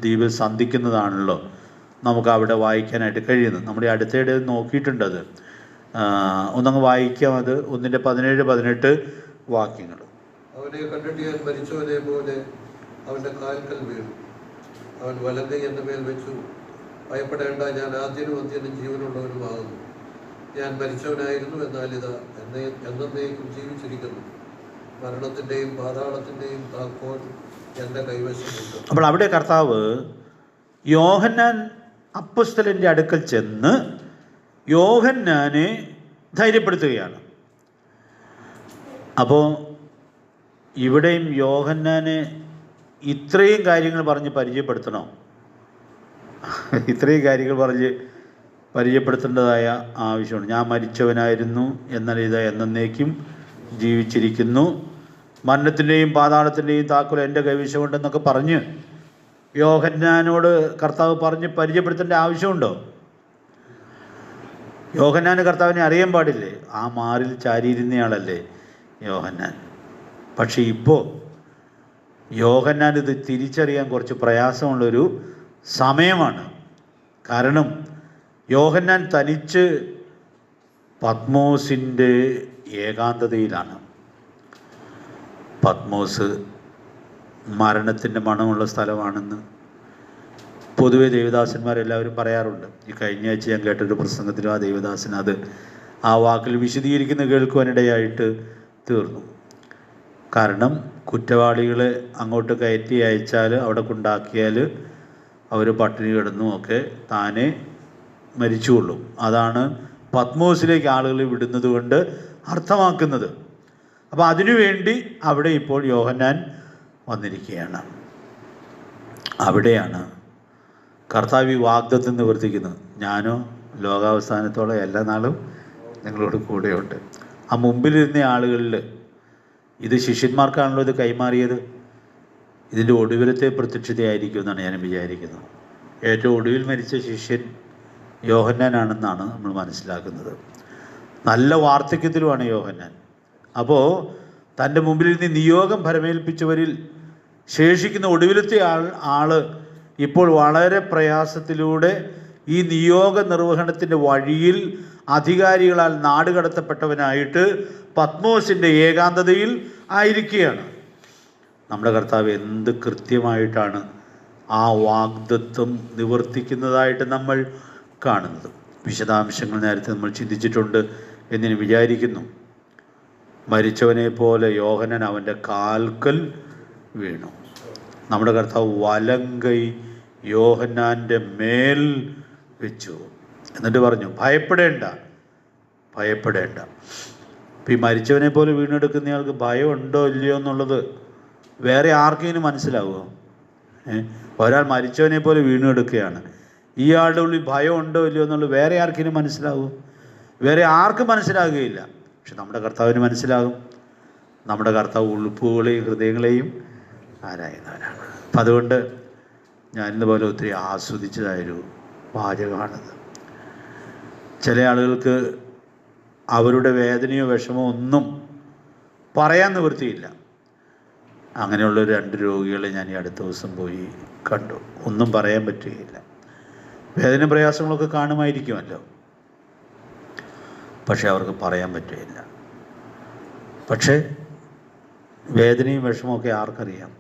ദ്വീപിൽ സന്ധിക്കുന്നതാണല്ലോ നമുക്ക് അവിടെ വായിക്കാനായിട്ട് കഴിയുന്നത്. നമ്മുടെ അടുത്തിടെ നോക്കിയിട്ടുണ്ടത്. ഒന്നങ്ങ് വായിക്കാം. അത് 1-17-18 വാക്യങ്ങൾ. അവനെ കണ്ടിട്ട് ഞാൻ മരിച്ചവനെ പോലെ അവൻ്റെ കാൽക്കൽ വീണു. അവൻ വലങ്കൈ എൻ്റെ മേൽ വെച്ചു. ഭയപ്പെടേണ്ട, ഞാൻ ആദ്യനും അന്ത്യനും ജീവനുള്ളവനുമാകുന്നു. ഞാൻ മരിച്ചവനായിരുന്നു, എന്നാൽ ഇതാ എന്നേക്കും ജീവിച്ചിരിക്കുന്നു. മരണത്തിൻ്റെയും പാതാളത്തിൻ്റെയും താക്കോൽ എൻ്റെ കൈവശമുണ്ട്. അപ്പോൾ അവിടെ കർത്താവ് യോഹന്നാൻ അപ്പൊസ്തലൻ്റെ അടുക്കൽ ചെന്ന് യോഹന്നാനെ ധൈര്യപ്പെടുത്തുകയാണ്. അപ്പോൾ ഇവിടെയും യോഹന്നാനെ ഇത്രയും കാര്യങ്ങൾ പറഞ്ഞ് പരിചയപ്പെടുത്തണോ? ഇത്രയും കാര്യങ്ങൾ പറഞ്ഞ് പരിചയപ്പെടുത്തേണ്ടതായ ആവശ്യമുണ്ട്. ഞാൻ മരിച്ചവനായിരുന്നു, എന്നാൽ ഇത് എന്നേക്കും ജീവിച്ചിരിക്കുന്നു. മരണത്തിൻ്റെയും പാതാളത്തിൻ്റെയും താക്കോൽ എൻ്റെ കൈവശമുണ്ടെന്നൊക്കെ പറഞ്ഞ് യോഹന്നാനോട് കർത്താവ് പറഞ്ഞ് പരിചയപ്പെടുത്തേണ്ട ആവശ്യമുണ്ടോ? യോഹന്നാന് കർത്താവിനെ അറിയാൻ പാടില്ലേ? ആ മാറിൽ ചാരിയിരുന്നയാളല്ലേ യോഹന്നാൻ. പക്ഷേ ഇപ്പോൾ യോഹന്നാൻ ഇത് തിരിച്ചറിയാൻ കുറച്ച് പ്രയാസമുള്ളൊരു സമയമാണ്. കാരണം യോഹന്നാൻ തനിച്ച് പത്മോസിൻ്റെ ഏകാന്തതയിലാണ്. പത്മോസ് മരണത്തിൻ്റെ മണമുള്ള സ്ഥലമാണെന്ന് പൊതുവെ ദേവദാസന്മാരെല്ലാവരും പറയാറുണ്ട്. ഈ കഴിഞ്ഞ ആഴ്ച ഞാൻ കേട്ടൊരു പ്രസംഗത്തിലും ആ ദേവദാസൻ ആ വാക്കിൽ വിശദീകരിക്കുന്ന കേൾക്കുവാനിടയായിട്ട് തീർന്നു. കാരണം കുറ്റവാളികളെ അങ്ങോട്ട് കയറ്റി അയച്ചാൽ അവിടെ കൊണ്ടാക്കിയാൽ അവർ പട്ടിണി കിടന്നും ഒക്കെ താനെ മരിച്ചുകൊള്ളും. അതാണ് പത്മോസിലേക്ക് ആളുകളെ വിടുന്നത് കൊണ്ട് അർത്ഥമാക്കുന്നത്. അപ്പോൾ അതിനുവേണ്ടി അവിടെ ഇപ്പോൾ യോഹന്നാൻ വന്നിരിക്കുകയാണ്. അവിടെയാണ് കർത്താവ് വാഗ്ദത്തം നിവർത്തിക്കുന്നത്. ഞാനോ ലോകാവസാനത്തോളം എല്ലാ നാളും നിങ്ങളോട് കൂടെയുണ്ട്. ആ മുമ്പിലിരുന്ന ആളുകളിൽ ഇത് ശിഷ്യന്മാർക്കാണല്ലോ ഇത് കൈമാറിയത്. ഇതിൻ്റെ ഒടുവിലത്തെ പ്രത്യക്ഷതയായിരിക്കും എന്നാണ് ഞാൻ വിചാരിക്കുന്നത്. ഏറ്റവും ഒടുവിൽ മരിച്ച ശിഷ്യൻ യോഹന്നാനാണെന്നാണ് നമ്മൾ മനസ്സിലാക്കുന്നത്. നല്ല വാർദ്ധക്യത്തിലുമാണ് യോഹന്നാൻ. അപ്പോൾ തൻ്റെ മുമ്പിലിരുന്ന് നിയോഗം ഫലമേൽപ്പിച്ചവരിൽ ശേഷിക്കുന്ന ഒടുവിലത്തെ ആൾ ഇപ്പോൾ വളരെ പ്രയാസത്തിലൂടെ ഈ നിയോഗ നിർവഹണത്തിൻ്റെ വഴിയിൽ അധികാരികളാൽ നാടുകടത്തപ്പെട്ടവനായിട്ട് പത്മോസിൻ്റെ ഏകാന്തതയിൽ ആയിരിക്കുകയാണ്. നമ്മുടെ കർത്താവ് എന്ത് കൃത്യമായിട്ടാണ് ആ വാഗ്ദത്വം നിവർത്തിക്കുന്നതായിട്ട് നമ്മൾ കാണുന്നത്. വിശദാംശങ്ങൾ നേരത്തെ നമ്മൾ ചിന്തിച്ചിട്ടുണ്ട് എന്ന് വിചാരിക്കുന്നു. മരിച്ചവനെ പോലെ യോഹന്നാൻ അവൻ്റെ കാൽക്കൽ വീണു. നമ്മുടെ കർത്താവ് വലങ്കൈ യോഹന്നാൻ്റെ മേൽ വെച്ചു. എന്നിട്ട് പറഞ്ഞു, ഭയപ്പെടേണ്ട. ഇപ്പം ഈ മരിച്ചവനെ പോലെ വീണെടുക്കുന്നയാൾക്ക് ഭയം ഉണ്ടോ ഇല്ലയോ എന്നുള്ളത് വേറെ ആർക്കെങ്കിലും മനസ്സിലാവുമോ? ഒരാൾ മരിച്ചവനെ പോലെ വീണെടുക്കുകയാണ്. ഇയാളുടെ ഉള്ളിൽ ഭയം ഉണ്ടോ ഇല്ലയോ എന്നുള്ളത് വേറെ ആർക്കെങ്കിലും മനസ്സിലാവും? വേറെ ആർക്കും മനസ്സിലാകുകയില്ല. പക്ഷെ നമ്മുടെ കർത്താവിന് മനസ്സിലാകും. നമ്മുടെ കർത്താവ് ഉൾപ്പുകളെയും ഹൃദയങ്ങളെയും ആരായുന്നവരാണ്. അപ്പം അതുകൊണ്ട് ഞാൻ ഇന്നുപോലെ ഒത്തിരി ആസ്വദിച്ചതായൊരു വാചകമാണത്. ചില ആളുകൾക്ക് അവരുടെ വേദനയോ വിഷമോ ഒന്നും പറയാൻ നിവൃത്തിയില്ല. അങ്ങനെയുള്ളൊരു 2 രോഗികളെ ഞാൻ ഈ അടുത്ത ദിവസം പോയി കണ്ടു. ഒന്നും പറയാൻ പറ്റുകയില്ല. വേദന പ്രയാസങ്ങളൊക്കെ കാണുമായിരിക്കുമല്ലോ, പക്ഷെ അവർക്ക് പറയാൻ പറ്റുകയില്ല. പക്ഷേ വേദനയും വിഷമമൊക്കെ ആർക്കറിയാം?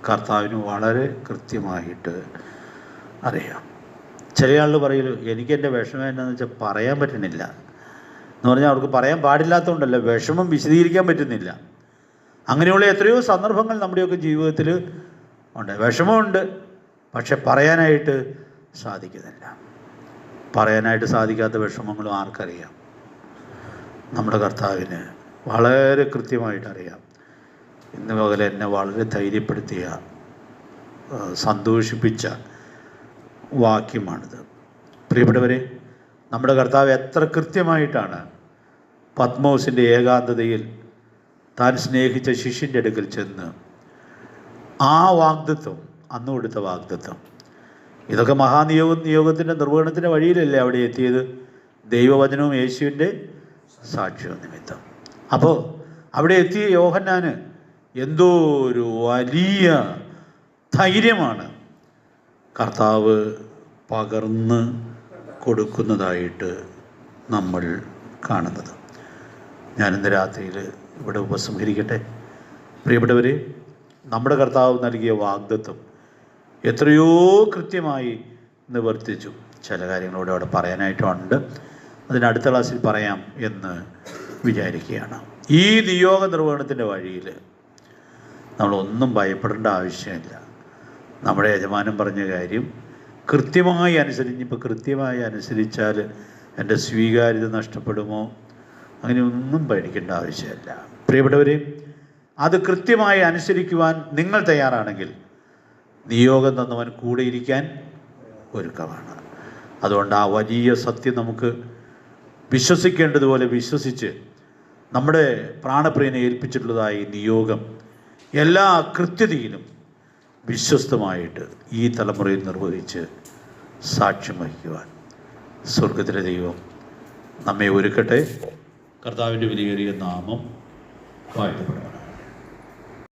കർത്താവിന് വളരെ കൃത്യമായിട്ട് അറിയാം. ചില ആളുകൾ പറയലോ, എനിക്കെൻ്റെ വിഷമം എന്താണെന്ന് വെച്ചാൽ പറയാൻ പറ്റണില്ല എന്ന് പറഞ്ഞാൽ അവർക്ക് പറയാൻ പാടില്ലാത്തതുകൊണ്ടല്ല, വിഷമം വിശദീകരിക്കാൻ പറ്റുന്നില്ല. അങ്ങനെയുള്ള എത്രയോ സന്ദർഭങ്ങൾ നമ്മുടെയൊക്കെ ജീവിതത്തിൽ ഉണ്ട്. വിഷമമുണ്ട്, പക്ഷെ പറയാനായിട്ട് സാധിക്കുന്നില്ല. പറയാനായിട്ട് സാധിക്കാത്ത വിഷമങ്ങളും ആർക്കറിയാം? നമ്മുടെ കർത്താവിന് വളരെ കൃത്യമായിട്ടറിയാം. ഇന്ന് പകൽ എന്നെ വളരെ ധൈര്യപ്പെടുത്തിയ സന്തോഷിപ്പിച്ച വാക്യമാണിത്. പ്രിയപ്പെട്ടവരെ, നമ്മുടെ കർത്താവ് എത്ര കൃത്യമായിട്ടാണ് പത്മോസിൻ്റെ ഏകാന്തതയിൽ താൻ സ്നേഹിച്ച ശിഷ്യൻ്റെ അടുക്കൽ ചെന്ന് ആ വാഗ്ദത്വം, അന്ന് കൊടുത്ത വാഗ്ദത്വം, ഇതൊക്കെ നിയോഗത്തിൻ്റെ നിർവഹണത്തിൻ്റെ വഴിയിലല്ലേ അവിടെ എത്തിയത്? ദൈവവചനവും യേശുവിൻ്റെ സാക്ഷ്യവും നിമിത്തം. അപ്പോൾ അവിടെ എത്തിയ യോഹന്നാന് എന്തോ ഒരു വലിയ ധൈര്യമാണ് കർത്താവ് പകർന്ന് കൊടുക്കുന്നതായിട്ട് നമ്മൾ കാണുന്നത്. ഞാനിന്ന് രാത്രിയിൽ ഇവിടെ ഉപസംഹരിക്കട്ടെ. പ്രിയപ്പെട്ടവരെ, നമ്മുടെ കർത്താവ് നൽകിയ വാഗ്ദത്വം എത്രയോ കൃത്യമായി നിവർത്തിച്ചു. ചില കാര്യങ്ങളോട് അവിടെ പറയാനായിട്ടുണ്ട്, അതിനടുത്ത ക്ലാസ്സിൽ പറയാം എന്ന് വിചാരിക്കുകയാണ്. ഈ നിയോഗ നിർവഹണത്തിൻ്റെ വഴിയിൽ നമ്മളൊന്നും ഭയപ്പെടേണ്ട ആവശ്യമില്ല. നമ്മുടെ യജമാനൻ പറഞ്ഞ കാര്യം കൃത്യമായി അനുസരിച്ചാൽ എൻ്റെ സ്വീകാര്യത നഷ്ടപ്പെടുമോ, അങ്ങനെയൊന്നും പേടിക്കേണ്ട ആവശ്യമില്ല. പ്രിയപ്പെട്ടവരെ, അത് കൃത്യമായി അനുസരിക്കുവാൻ നിങ്ങൾ തയ്യാറാണെങ്കിൽ നിയോഗം തന്നവൻ കൂടെ ഇരിക്കാൻ ഒരുക്കമാണ്. അതുകൊണ്ട് ആ വലിയ സത്യം നമുക്ക് വിശ്വസിക്കേണ്ടതുപോലെ വിശ്വസിച്ച് നമ്മുടെ പ്രാണപ്രിയനെ ഏൽപ്പിച്ചിട്ടുള്ളതായി നിയോഗം എല്ലാ കൃത്യതയിലും വിശ്വസ്തമായിട്ട് ഈ തലമുറയിൽ നിർവഹിച്ച് സാക്ഷ്യം വഹിക്കുവാൻ സ്വർഗത്തിലെ ദൈവം നമ്മെ ഒരുക്കട്ടെ. കർത്താവിൻ്റെ വിലയേറിയ നാമം വാഴ്ത്തപ്പെടണം.